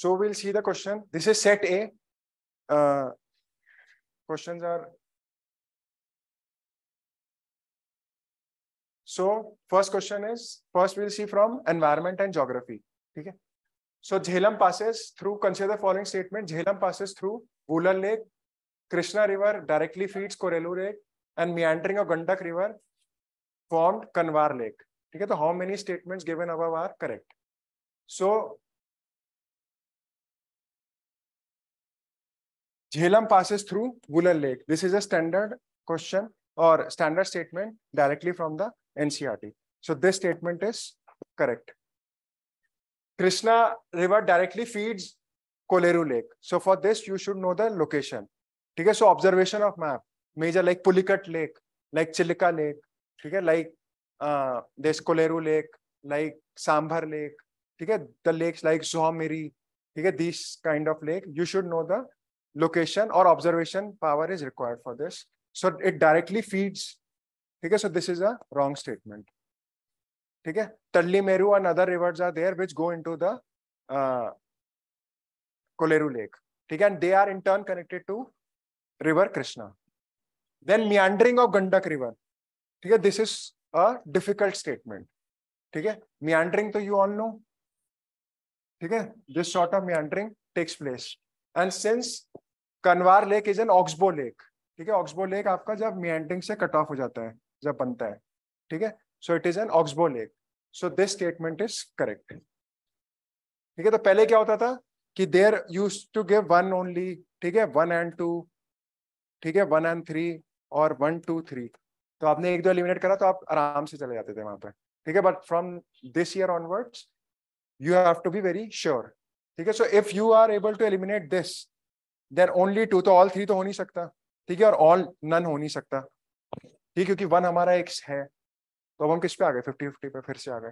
So we'll see the question. This is set A. Questions are. So first question is, first we'll see from environment and geography. Okay. So Jhelum passes through, consider the following statement. Jhelum passes through Wular Lake, Krishna River directly feeds Korelu Lake, and meandering of Gandak River formed Kanwar Lake. Okay. So how many statements given above are correct? So Jhelum passes through Wular Lake. This is a standard question or standard statement directly from the NCERT. So this statement is correct. Krishna River directly feeds Koleru Lake. So for this, you should know the location. Okay, so observation of map. Major like Pulikat Lake, like Chilika Lake, okay, like there's Koleru Lake, like Sambhar Lake, okay, the lakes like Zohamiri, okay, these kind of lake. You should know the location or observation power is required for this. So it directly feeds. Okay, so this is a wrong statement. Okay, Talli Meru and other rivers are there which go into the Koleru Lake. Okay, and they are in turn connected to River Krishna. Then meandering of Gandak River. Okay, this is a difficult statement. Okay, meandering to you all know. Okay, this sort of meandering takes place. And since Kanwar Lake is an oxbow lake, ठीक है, oxbow lake आपका जब meandering से cut off हो जाता है, जब बनता है, ठीक है, so it is an oxbow lake. So this statement is correct. ठीक है, तो पहले क्या होता था कि there used to give one only, ठीक है, 1 and 2, ठीक है, 1 and 3 और 1 2 3. तो आपने एक दो एलिमिनेट करा तो आप आराम से चले जाते थे वहां पे, ठीक है, but from this year onwards you have to be very sure. ठीक है, so if you are able to eliminate this, then only 2, तो all 3 तो हो नहीं सकता, ठीक है, और all none हो नहीं सकता, ठीक, क्योंकि 1 हमारा x है, तो अब हम किस पे आ गए 50-50 पे फिर से आ गए.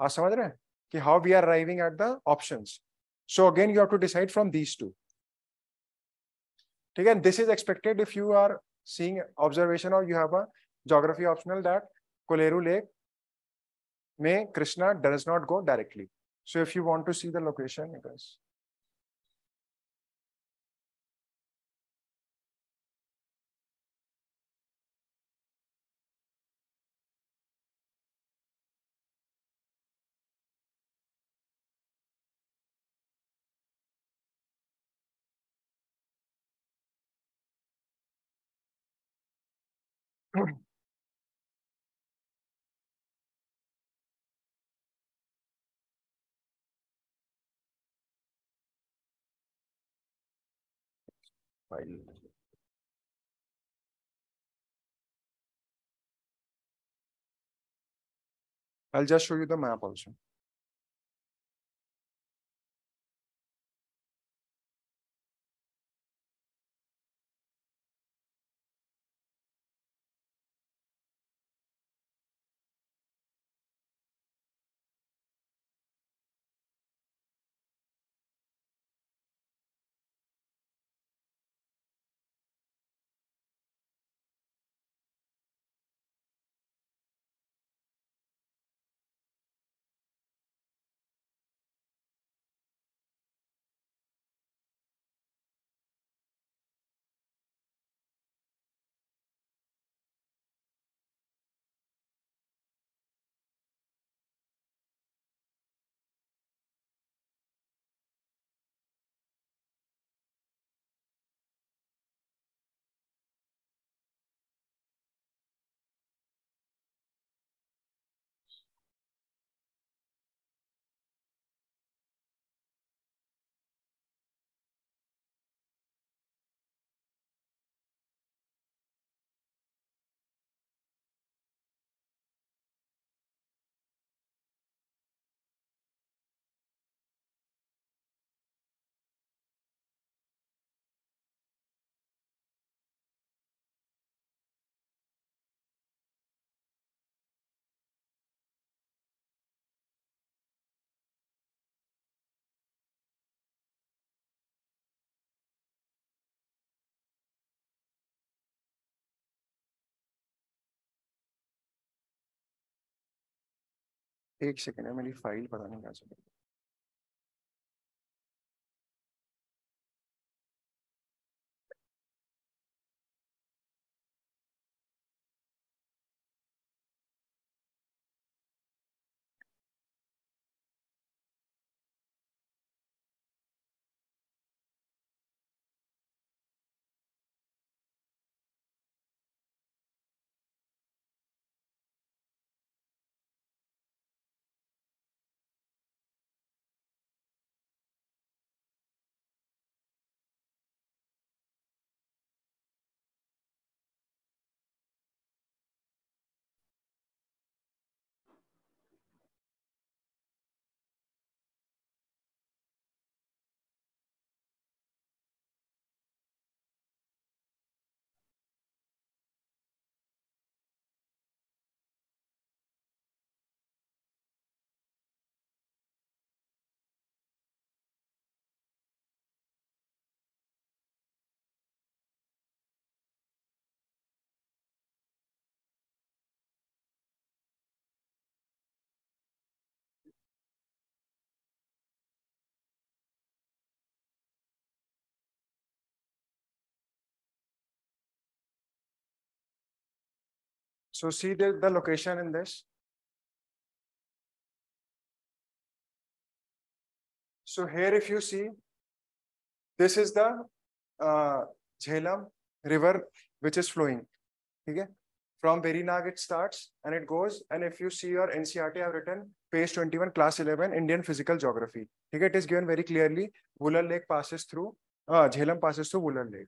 आप समझ रहे हैं कि how we are arriving at the options. So again you have to decide from these two. ठीक है, this is expected if you are seeing observation or you have a geography optional that Koleru Lake may Krishna does not go directly. So if you want to see the location, it is. I'll just show you the map also. एक second है, मेरी file पता नहीं कहाँ से. So see the location in this. So here if you see, this is the Jhelum river which is flowing. Okay? From Verinag it starts and it goes, and if you see your NCERT, I have written page 21, class 11, Indian physical geography. Okay? It is given very clearly. Wular Lake passes through, Jhelum passes through Wular Lake.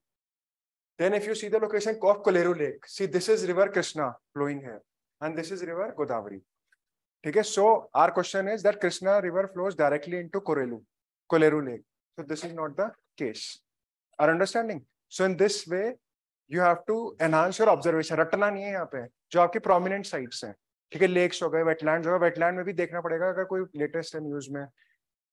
Then if you see the location of Koleru Lake, see this is river Krishna flowing here, and this is river Godavari. Okay? So our question is that Krishna river flows directly into Koleru Lake. So this is not the case. Our understanding? So in this way, you have to enhance your observation. रटना नहीं है यहाँ पे, जो आपकी prominent sites हैं, ठीक है, lakes हो गए, wetlands हो गए, wetland में भी देखना पड़ेगा अगर कोई latest है news में.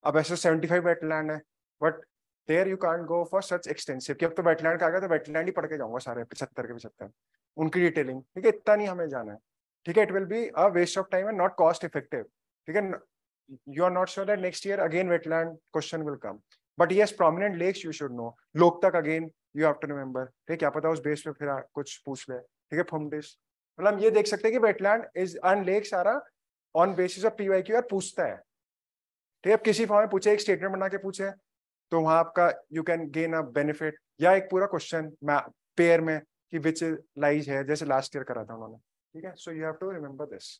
अब ऐसे 75 wetland है, but there you can't go for such extensive. कि अब तो wetland का आ गया तो wetland ही पढ़ के जाऊंगा सारे 75 के 75, उनकी detailing, ठीक है, इतना नहीं हमें जाना है, ठीक है. It will be a waste of time and not cost effective, ठीक है. You are not sure that next year again wetland question will come. But yes, prominent lakes you should know. Loktak again you have to remember. ठीक है, क्या पता उस base पे फिर कुछ पूछ ले, ठीक है. फुमडिस, मतलब ये देख सकते हैं कि वेटलैंड इज एंड लेक सारा ऑन बेसिस ऑफ पीवाईक्यू और पूछता है, ठीक है. अब किसी फॉर्म में पूछे, एक स्टेटमेंट बना के पूछे, तो वहां आपका you can gain a benefit, या एक पूरा क्वेश्चन पेयर में कि विच लाइज है, जैसे लास्ट ईयर करा था उन्होंने, ठीक है. So you have to remember this.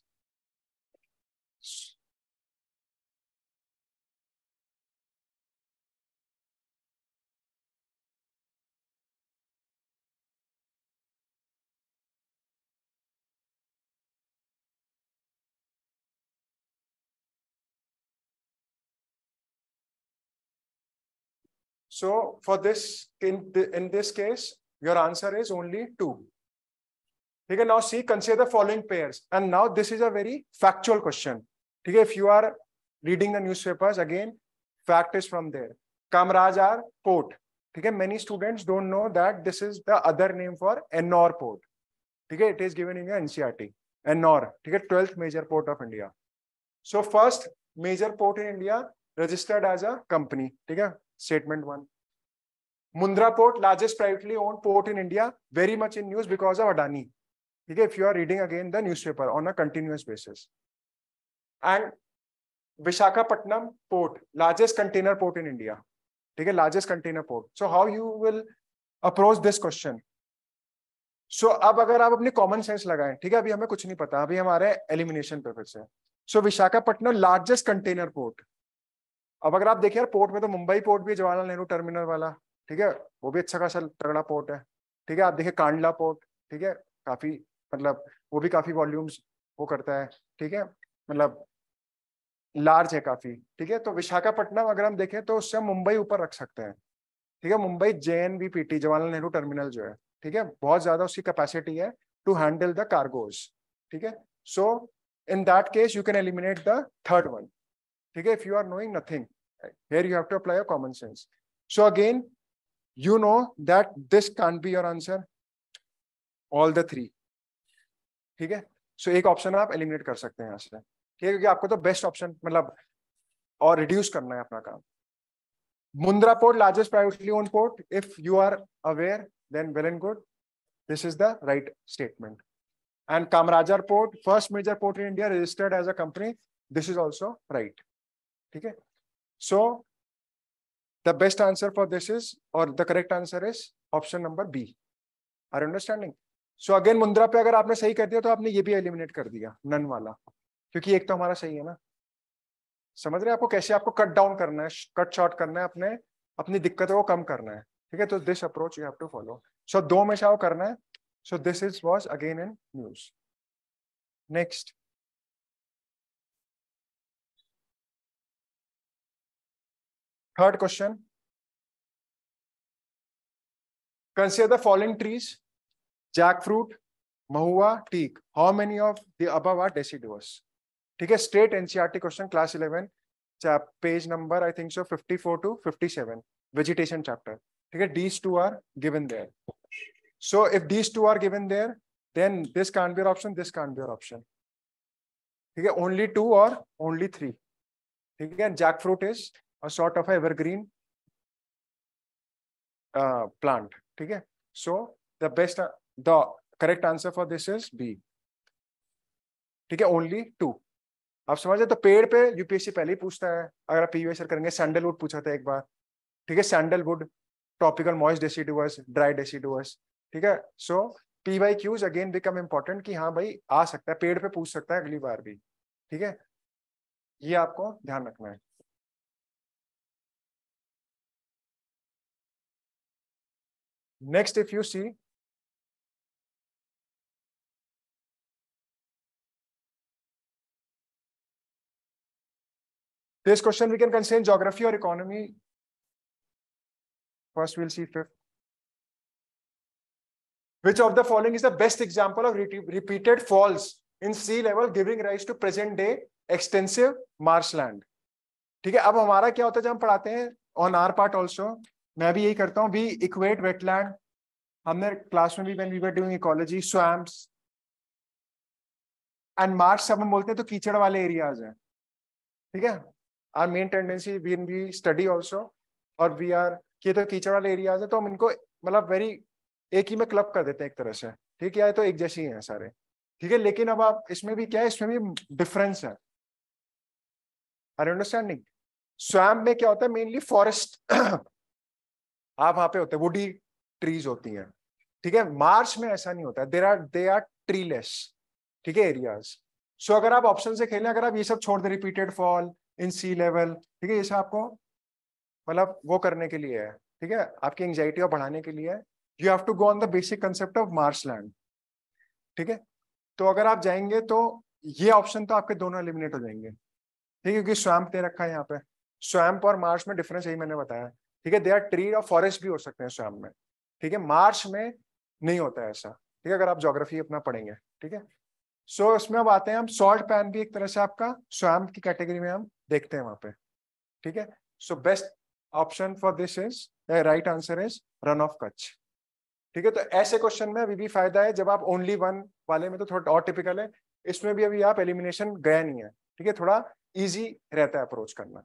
So for this, in this case, your answer is only 2. You can now see, consider the following pairs. And now this is a very factual question. Okay, if you are reading the newspapers, again, fact is from there. Kamarajar Port. Okay, many students don't know that this is the other name for Ennore Port. Okay, it is given in your NCERT. Ennore, okay, 12th major port of India. So first major port in India registered as a company. Okay, statement 1. Mundra Port, largest privately owned port in India, very much in news because of Adani. Okay, if you are reading again the newspaper on a continuous basis. And Visakhapatnam Port, largest container port in India. Okay, largest container port. So how you will approach this question? So अब अगर आप अपनी common sense लगाएं, ठीक है, अभी हमें कुछ नहीं पता, अभी हमारे एलिमिनेशन पेपर से. सो विशाखापट्टनम लार्जेस्ट कंटेनर पोर्ट. अब अगर आप देखिए यार, पोर्ट में तो मुंबई पोर्ट भी, जवाहरलाल नेहरू टर्मिनल वाला, ठीक है, वो भी अच्छा खासा तगड़ा पोर्ट है, ठीक है. आप देखिए कांडला पोर्ट, ठीक है, काफी मतलब वो भी काफी वॉल्यूम्स वो करता है, ठीक है, मतलब लार्ज है काफी, ठीक है. तो विशाखापट्टनम अगर हम देखें तो उससे हम मुंबई ऊपर रख सकते हैं, ठीक है. मुंबई JNVPT, जवाहरलाल नेहरू टर्मिनल जो है, ठीक है, बहुत ज्यादा उसकी कैपेसिटी है टू हैंडल द कार्गोज, ठीक है. So in that case you can eliminate the third one, ठीक है. If you are knowing nothing, here you have to apply your common sense. So again, you know that this can't be your answer, all the 3, ठीक है. सो एक option आप eliminate कर सकते हैं यहाँ से, ठीक है, क्योंकि आपको तो बेस्ट ऑप्शन मतलब और रिड्यूस करना है अपना काम. Mundra Port, largest privately owned port. If you are aware, then well and good. This is the right statement. And Kamarajar Port, first major port in India, registered as a company. This is also right. Okay. So the best answer for this is, or the correct answer is option number B. Are you understanding? So again, Mundra पे अगर आपने सही कर दिया तो आपने ये भी एलिमिनेट कर दिया, नन वाला, क्योंकि एक तो हमारा सही है ना. समझ रहे हैं आपको कैसे आपको कट डाउन करना है, कट शॉर्ट करना है, अपनी दिक्कतों को कम करना है, ठीक है. तो this approach you have to follow. So 2 में से करना है. So this is was again in news. Next, third question. Consider the following trees: jackfruit, mahua, teak. How many of the above are deciduous? ठीक है, straight NCERT question, class 11, page number I think so 54 to 57, vegetation chapter, ठीक है. these 2 are given there. So if these 2 are given there, then this can't be your option, this can't be your option, ठीक है. only 2 or only 3, ठीक है. jackfruit is a sort of evergreen plant, ठीक है. So the correct answer for this is B. ठीक है, only 2। आप समझे? तो पेड़ पे यूपीएससी पहले ही पूछता है, अगर आप प्रीवियस ईयर करेंगे। सैंडलवुड पूछा था एक बार, ठीक है, sandalwood, topical moist deciduous, dry deciduous, ठीक है। सो PYQs अगेन बिकम इंपॉर्टेंट कि हाँ भाई आ सकता है, पेड़ पे पूछ सकता है अगली बार भी, ठीक है, ये आपको ध्यान रखना है। Next, if you see this question, we can consider geography or economy. First we'll see fifth. Which of the following is the best example of repeated falls in sea level giving rise to present day extensive marshland? ठीक है, अब हमारा क्या होता है जब हम पढ़ाते हैं ऑन आर पार्ट ऑल्सो, मैं भी यही करता हूँ, वी इक्वेट वेटलैंड, हमने क्लास में भी when we were doing ecology, swamps and marsh सब हम बोलते हैं तो कीचड़ वाले एरियाज हैं, ठीक है। Our main tendency when we study also, और वी आर ये तो कीचड़ वाले एरियाज है तो हम इनको मतलब वेरी एक ही में क्लब कर देते हैं एक तरह से, ठीक है, तो एक जैसे ही हैं सारे, ठीक है। लेकिन अब आप इसमें भी क्या है, इसमें भी डिफरेंस है, आर अंडरस्टैंडिंग। स्वैम्प में क्या होता है, मेनली फॉरेस्ट आप वहां पे होते हैं, वुडी ट्रीज होती हैं, ठीक है। मार्च में ऐसा नहीं होता, दे आर ट्रीलेस, ठीक है, एरियाज। सो अगर आप ऑप्शन से खेलें, अगर आप ये सब छोड़ दें, repeated fall in sea level, ठीक है, ये सब आपको मतलब वो करने के लिए है, ठीक है, आपकी एंजाइटी को बढ़ाने के लिए है। You have to go on the basic concept of marshland, ठीक है। तो अगर आप जाएंगे तो ये ऑप्शन तो आपके दोनों एलिमिनेट हो जाएंगे, ठीक है, क्योंकि स्वैम्प दे रखा है यहाँ पे। स्वैम्प और मार्श में डिफरेंस यही मैंने बताया, ठीक है। दे आर ट्री और फॉरेस्ट भी हो सकते हैं स्वैम्प में, ठीक है, मार्श में नहीं होता है ऐसा, ठीक है, अगर आप ज्योग्राफी अपना पढ़ेंगे, ठीक है। सो इसमें अब आते हैं हम, सॉल्ट पैन भी एक तरह से आपका स्वैम्प की कैटेगरी में हम देखते हैं वहां पे, ठीक है। So best option for this is, right answer is run of Kutch, ठीक है। तो ऐसे क्वेश्चन में अभी भी फायदा है, जब आप ओनली वन वाले में तो थोड़ा और टिपिकल है, इसमें भी अभी आप एलिमिनेशन गया नहीं है, ठीक है, थोड़ा इजी रहता है अप्रोच करना।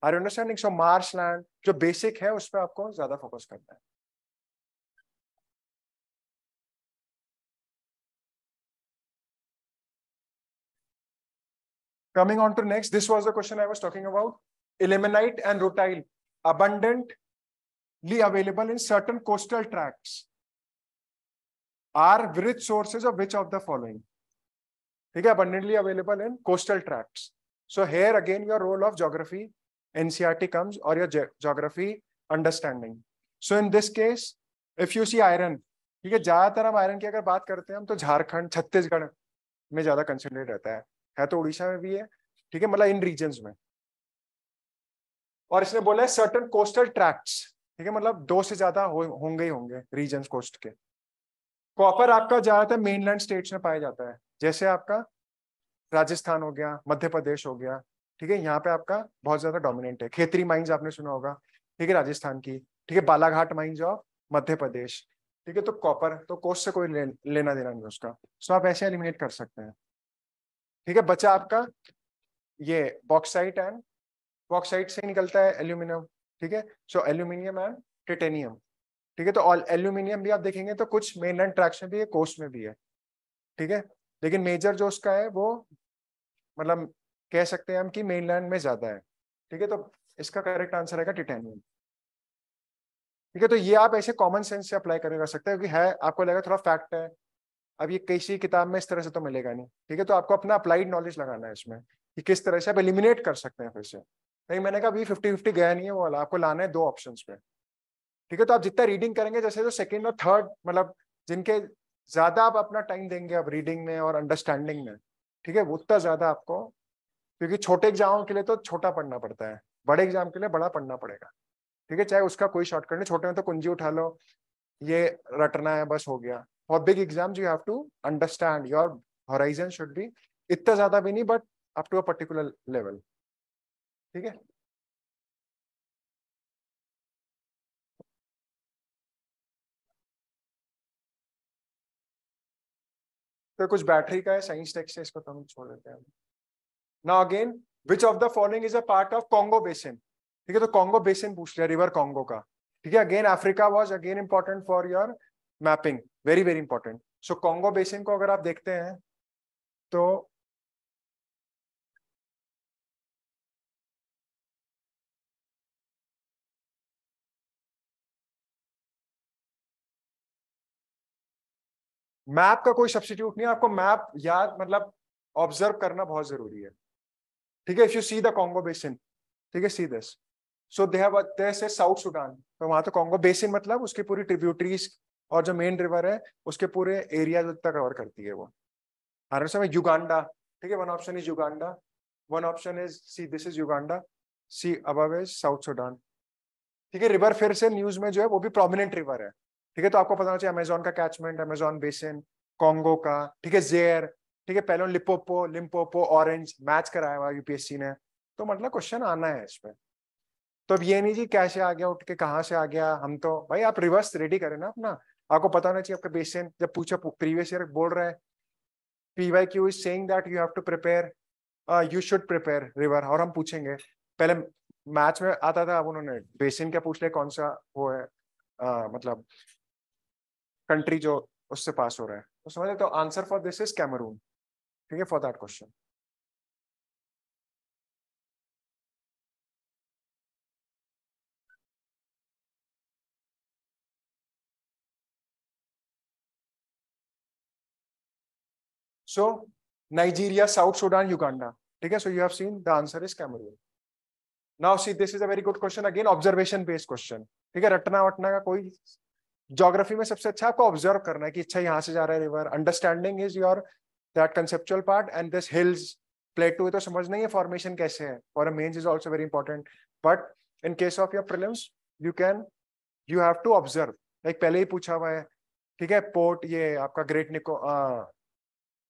Are understanding? सो मार्शलैंड जो बेसिक है उस पर आपको ज्यादा फोकस करना है। Coming on to next, this was the question I was talking about. Ilmenite and rutile abundantly available in certain coastal tracts are rich sources of which of the following? ठीक है, abundantly available in coastal tracts. So here again your role of geography NCERT comes, or your geography understanding. So in this case, if you see iron, ठीक है, ज्यादातर हम iron की अगर बात करते हैं हम तो झारखंड छत्तीसगढ़ में ज्यादा कंसंट्रेट रहता है तो उड़ीसा में भी है, ठीक है, मतलब इन रीजन्स में। और इसने बोला है सर्टेन कोस्टल ट्रैक्ट्स, ठीक है, मतलब 2 से ज्यादा होंगे ही होंगे रीजन्स कोस्ट के। कॉपर आपका ज्यादातर मेनलैंड स्टेट्स में पाया जाता है, जैसे आपका राजस्थान हो गया, मध्य प्रदेश हो गया, ठीक है, यहाँ पे आपका बहुत ज्यादा डोमिनेंट है। खेतरी माइंस आपने सुना होगा, ठीक है, राजस्थान की, ठीक है, बालाघाट माइंस ऑफ मध्य प्रदेश, ठीक है। तो कॉपर तो कोस्ट से कोई लेना देना नहीं उसका, सो आप ऐसे एलिमिनेट कर सकते हैं, ठीक है। बचा आपका ये बॉक्साइट एंड बॉक्साइट से निकलता है एल्यूमिनियम, ठीक है। सो एल्यूमिनियम एंड टाइटेनियम, ठीक है। तो एल्यूमिनियम भी आप देखेंगे तो कुछ मेनलैंड ट्रैक्ट में भी है, कोस्ट में भी है, ठीक है, लेकिन मेजर जो उसका है वो मतलब कह सकते हैं हम कि मेनलैंड में ज्यादा है, ठीक है। तो इसका करेक्ट आंसर है टाइटेनियम, ठीक है। तो ये आप ऐसे कॉमन सेंस से अप्लाई कर सकते हैं, क्योंकि है आपको लगेगा थोड़ा फैक्ट है, अब ये किसी किताब में इस तरह से तो मिलेगा नहीं, ठीक है। तो आपको अपना अप्लाइड नॉलेज लगाना है इसमें कि किस तरह से आप एलिमिनेट कर सकते हैं फिर से। नहीं, मैंने कहा अभी 50-50 गया नहीं है वो वाला, आपको लाना है 2 ऑप्शंस पे, ठीक है। तो आप जितना रीडिंग करेंगे, जैसे जो सेकंड और थर्ड मतलब जिनके ज्यादा आप अपना टाइम देंगे अब रीडिंग में और अंडरस्टैंडिंग में, ठीक है, उतना ज्यादा आपको, क्योंकि छोटे एग्जामों के लिए तो छोटा पढ़ना पड़ता है, बड़े एग्जाम के लिए बड़ा पढ़ना पड़ेगा, ठीक है। चाहे उसका कोई शॉर्टकट नहीं, छोटे में तो कुंजी उठा लो, ये रटना है बस हो गया। For big exams you have to understand, your horizon should be इतना ज्यादा भी नहीं, but up to a particular level, ठीक है। तो कुछ बैटरी का है, साइंस टेक्स्ट है, इसको तो हम छोड़ देते हैं। Now again, which of the following is a part of Congo basin, ठीक है। तो कॉन्गो बेसिन पूछ लिया, रिवर कॉन्गो का, ठीक है। Again Africa was again important for your mapping, very very important. So Congo basin को अगर आप देखते हैं तो मैप का कोई सब्स्टिट्यूट नहीं है, आपको मैप याद मतलब ऑब्जर्व करना बहुत जरूरी है, ठीक है। If you see the Congo basin, ठीक है, see this, so they have their is South Sudan, तो वहां तो कॉन्गो बेसिन मतलब उसकी पूरी ट्रिब्यूटरीज और जो मेन रिवर है उसके पूरे एरिया तक कवर करती है वो। हर समय युगांडा, ठीक है, one option is Uganda, one option is see this is Uganda, see above is South Sudan, ठीक है। रिवर फिर से न्यूज में जो है वो भी प्रोमिनेंट रिवर है, ठीक है, तो आपको पता होना चाहिए अमेजोन का कैचमेंट, अमेजोन बेसिन, कॉन्गो का, ठीक है, जेयर, ठीक है, पहले लिपोपो, लिम्पोपो, ऑरेंज मैच कराया हुआ यूपीएससी ने, तो मतलब क्वेश्चन आना है इसमें। तो अब ये नहीं जी कैसे आ गया, उठ के कहाँ से आ गया, हम तो भाई आप रिवर्स रेडी करें ना अपना, आपको पता होना चाहिए आपका बेसिन, जब पूछा प्रीवियस ईयर बोल रहा है PYQ is saying that you have to prepare, you should prepare river, और हम पूछेंगे पहले मैच में आता था, अब उन्होंने बेसिन क्या पूछ लिया, कौन सा वो है मतलब कंट्री जो उससे पास हो रहा है, तो समझे, तो answer for this is Cameroon, ठीक है, for that question. So Nigeria, South Sudan, Uganda, ठीक है, so you have seen the answer is Cameroon. Now see this is a very good question, again observation based question, ठीक है, रटना वटना का कोई, geography में सबसे अच्छा आपको ऑब्जर्व करना है कि अच्छा यहाँ से जा रहा है river, understanding is your that conceptual part, and this hills plateau तो समझना ही है फॉर्मेशन कैसे है, for a mains is also very important, but in case of your prelims you can, you have to observe, like पहले ही पूछा हुआ है, ठीक है, पोर्ट ये आपका ग्रेट निको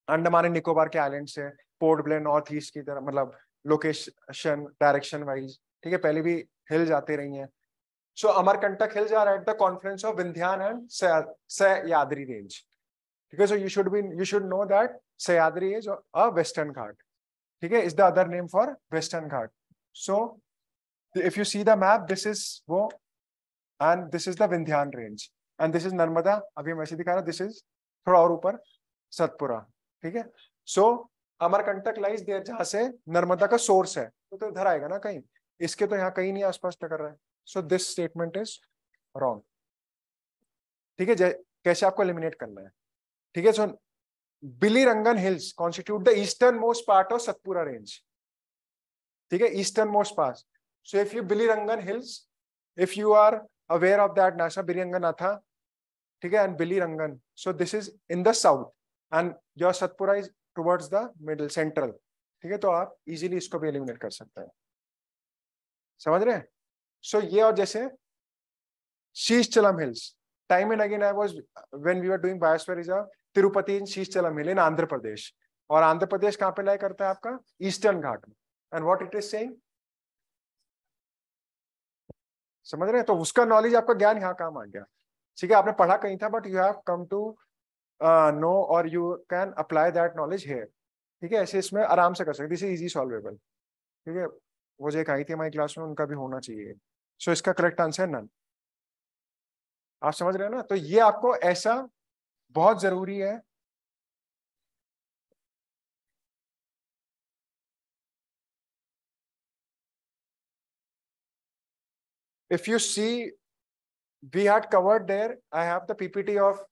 अंडमान एंड निकोबार के आइलैंड से पोर्ट ब्लेयर नॉर्थ ईस्ट की तरफ, मतलब लोकेशन डायरेक्शन वाइज, ठीक है, पहले भी हिल्स आते रही हैं। So Amarkantak hills are at the confluence of Vindhyan and Sahyadri range, ठीक है, so you should know that Sahyadri is a western Ghat, ठीक है, is the other name for western Ghat. So if you see the map, this is वो, and this is the Vindhyan range, and this is Narmada, अभी मैं ऐसे दिखा रहा, दिस इज थोड़ा और ऊपर सतपुरा, ठीक है। सो अमरकंटक लाइज देयर, जहां से नर्मदा का सोर्स है, तो इधर आएगा ना कहीं, इसके तो यहाँ कहीं नहीं आसपास टकर रहा है, so this statement is wrong, ठीक है। कैसे आपको एलिमिनेट करना है, ठीक है, so Biligirirangan hills constitute the eastern most part of Satpura range, ठीक है, eastern most pass, so if you Biligirirangan hills, if you are aware of that नासा बिलीरंगनाथा, ठीक है, and Biligirirangan, so this is in the south, and your Satpura is towards the middle central, ठीक है, तो आप easily इसको भी एलिमिनेट कर सकते हैं, समझ रहे हैं। सो ये, और जैसे Seshachalam hills, time and again I was when we were doing biosphere reserve, Tirupati in Seshachalam hill in Andhra Pradesh, और आंध्र प्रदेश कहाँ पे लाई करता है आपका ईस्टर्न घाट में, and what it is saying, समझ रहे हैं, तो उसका नॉलेज, आपका ज्ञान यहाँ काम आ गया, ठीक है, आपने पढ़ा कहीं था, but you have come to know और you can apply that knowledge here, ठीक है, ऐसे इसमें आराम से कर सकते, दिस इज इजी सॉल्वेबल, ठीक है। वो जो एक आई थी हमारी क्लास में, उनका भी होना चाहिए, सो इसका करेक्ट आंसर नन, आप समझ रहे हैं ना, तो ये आपको ऐसा बहुत जरूरी है। If you see, we had covered there, I have the PPT of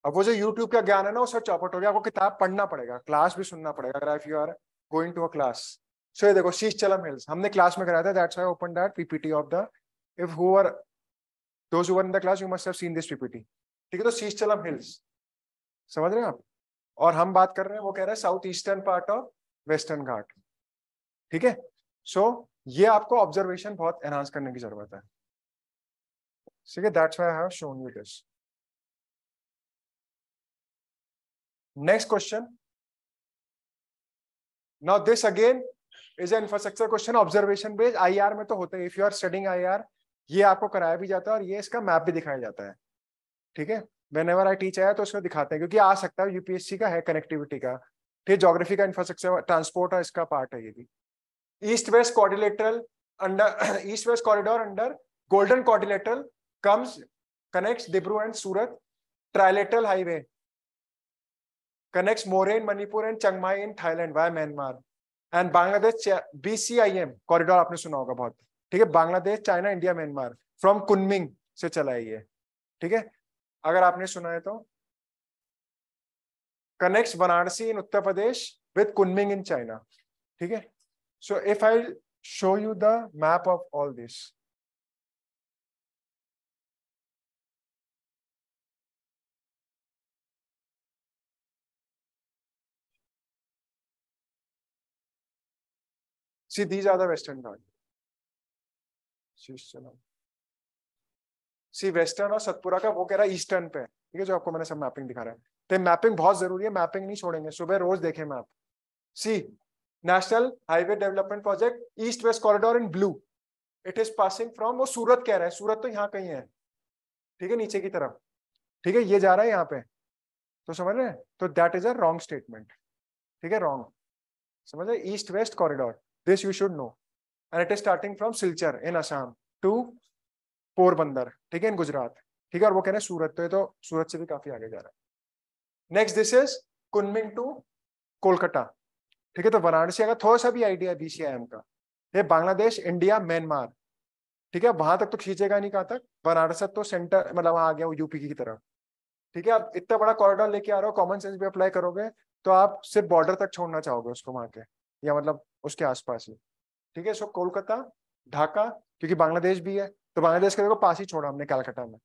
अब वो जो YouTube का ज्ञान है ना, वो सब चौपट हो गया, आपको किताब पढ़ना पड़ेगा, क्लास भी सुनना पड़ेगा, अगर if you are going to a class. So ये देखो शीशचलम हिल्स हमने क्लास में कराया था, that's why I open that PPT of the, if who are those who were in the class, you must have seen this PPT, ठीक है, तो शीशचलम hills, समझ रहे हैं आप, और हम बात कर रहे हैं, वो कह रहा है south eastern part of western Ghat, ठीक है। सो ये आपको ऑब्जर्वेशन बहुत एनहांस करने की जरूरत है, ठीक है, that's why I have shown you this. Next question, now this again is an infrastructure question, observation based, IR में तो होता है, if you are studying IR, ये आपको कराया भी जाता है, और ये इसका मैप भी दिखाया जाता है, ठीक है, वेन एवर आई टीच आया तो उसको दिखाते हैं, क्योंकि आ सकता है यूपीएससी का है कनेक्टिविटी का, ठीक, ज्योग्राफी का इंफ्रास्ट्रक्चर ट्रांसपोर्ट है, इसका पार्ट है ये भी, east west quadrilateral under east west corridor under golden quadrilateral comes connects Dibru and Surat. Trilateral highway connects Moreh in Manipur and Chiang Mai in Thailand via Myanmar. And Bangladesh BCIM corridor आपने सुना होगा बहुत, ठीक है, Bangladesh China India Myanmar from Kunming से चला है ये, ठीक है, अगर आपने सुना है तो connects Varanasi in Uttar Pradesh with Kunming in China, ठीक है. So if I show you the map of all this, see these are the western Ghats. See western और सतपुरा का वो कह रहा है ईस्टर्न पे, ठीक है, जो आपको मैंने सब मैपिंग दिखा रहा है. तो मैपिंग बहुत जरूरी है, मैपिंग नहीं छोड़ेंगे, सुबह रोज देखें map. See national highway development project east west corridor in blue, it is passing from, वो सूरत कह रहा है, सूरत तो यहाँ कहीं है, ठीक है, नीचे की तरफ, ठीक है, ये जा रहा है यहाँ पे, तो समझ रहे हैं, तो that is a wrong statement, ठीक है, रॉन्ग, समझ रहे, east west corridor, this you should know, and it is starting from Silchar in Assam to Porbandar, ठीक है, इन गुजरात, ठीक है, और वो कह रहे हैं सूरत, तो सूरत से भी काफी आगे जा रहा है. Next this is Kunming to Kolkata, ठीक है, तो वाराणसी का थोड़ा सा भी आइडिया है बीसीआईएम का, ये बांग्लादेश इंडिया म्यांमार, ठीक है, वहां तक तो खींचेगा नहीं, कहां तक, वाराणसी तो सेंटर मतलब वहां आ गया वो यूपी की तरफ, ठीक है. आप इतना बड़ा कॉरिडोर लेके आ रहे हो, कॉमन सेंस भी अप्लाई करोगे तो आप सिर्फ बॉर्डर तक छोड़ना चाहोगे उसको वहां के, या मतलब उसके आसपास ही, ठीक है. सो कोलकाता ढाका, क्योंकि बांग्लादेश भी है तो बांग्लादेश के देखो पास ही छोड़ा हमने कलकत्ता में,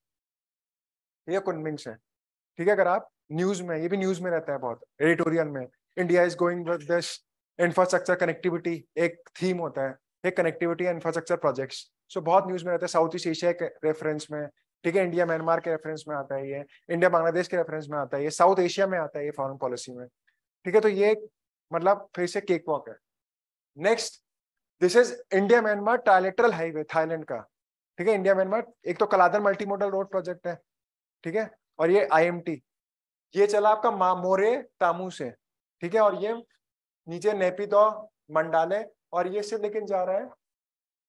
ये कुनमिंग से, ठीक है. अगर आप न्यूज में, ये भी न्यूज में रहता है बहुत, एडिटोरियल में, India is going with this infrastructure connectivity, एक थीम होता है, एक कनेक्टिविटी एंड इंफ्रास्ट्रक्चर प्रोजेक्ट्स, सो बहुत न्यूज में रहता है, साउथ ईस्ट एशिया के रेफरेंस में, ठीक है, इंडिया म्यांमार के रेफरेंस में आता है ये, इंडिया बांग्लादेश के रेफरेंस में आता है ये, साउथ एशिया में आता है ये फॉरेन पॉलिसी में, ठीक है. तो ये मतलब फिर से केक वॉक है. Next this is India Myanmar trilateral highway Thailand का, ठीक है, इंडिया म्यांमार, एक तो कलादर मल्टी मॉडल रोड प्रोजेक्ट है, ठीक है, और ये आईएमटी, ये चला आपका मोरे तामू से, ठीक है, और ये नीचे नेपिदो मंडाले, और ये से लेकिन जा रहा है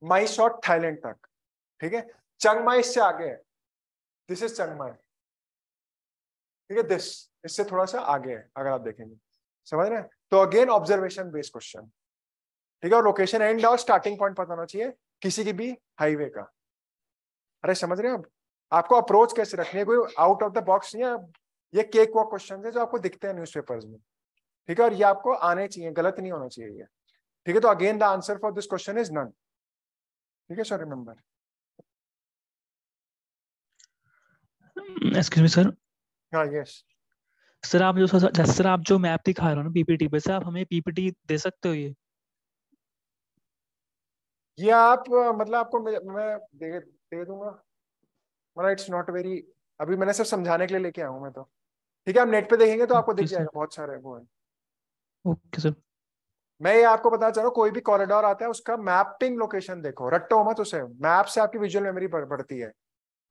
माईशॉट थाईलैंड तक, ठीक है. चिंग माई इससे आगे है, दिस इज चिंग माई, ठीक है, दिस इससे थोड़ा सा आगे है अगर आप देखेंगे, समझ रहे हैं. तो अगेन ऑब्जर्वेशन बेस्ड क्वेश्चन, ठीक है, और लोकेशन एंड और स्टार्टिंग पॉइंट पता होना चाहिए किसी की भी हाईवे का. अरे समझ रहे हैं आप, आपको अप्रोच कैसे रखनी है, कोई आउट ऑफ द बॉक्स नहीं है, ये केक वॉक क्वेश्चन है जो आपको दिखते हैं न्यूज़पेपर्स में, ठीक है, और ये आपको आने चाहिए, गलत नहीं होना चाहिए ये, ठीक है. तो again the answer for this question is none, ठीक है. So remember. Excuse me sir. हाँ यस सर आप सर आप जो मैप दिखा रहे हो ना पीपीटी पे, सर आप हमें पीपीटी दे सकते हो ये आप मतलब आपको मैं दे दूंगा, मतलब इट्स नॉट वेरी, अभी मैंने सिर्फ समझाने के लिए लेके आया हूँ मैं तो, ठीक है. आप नेट पे देखेंगे तो आपको दिख ओके जाएगा, सर. बहुत सारे वो है. Okay sir. मैं ये आपको बताना चाह रहा हूँ, कोई भी कॉरिडोर आता है उसका मैपिंग लोकेशन देखो, रट्टो मत उसे, मैप से आपकी विजुअल मेमोरी बढ़ती है.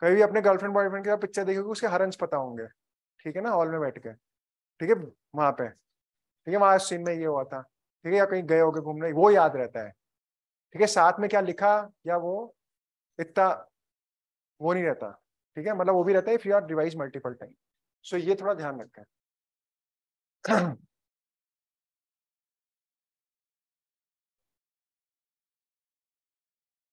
कभी भी अपने गर्लफ्रेंड बॉयफ्रेंड के साथ पिक्चर देखोगे उसके हर अंश पता होंगे, ठीक है ना, हॉल में बैठ के, ठीक है, वहां पे, ठीक है, वहां सीन में ये हुआ था, ठीक है, या कहीं गए होगे घूमने, वो याद रहता है, ठीक है. साथ में क्या लिखा या वो इतना वो नहीं रहता, ठीक है, मतलब वो भी रहता है if you are revise multiple time. So ये थोड़ा ध्यान रखें.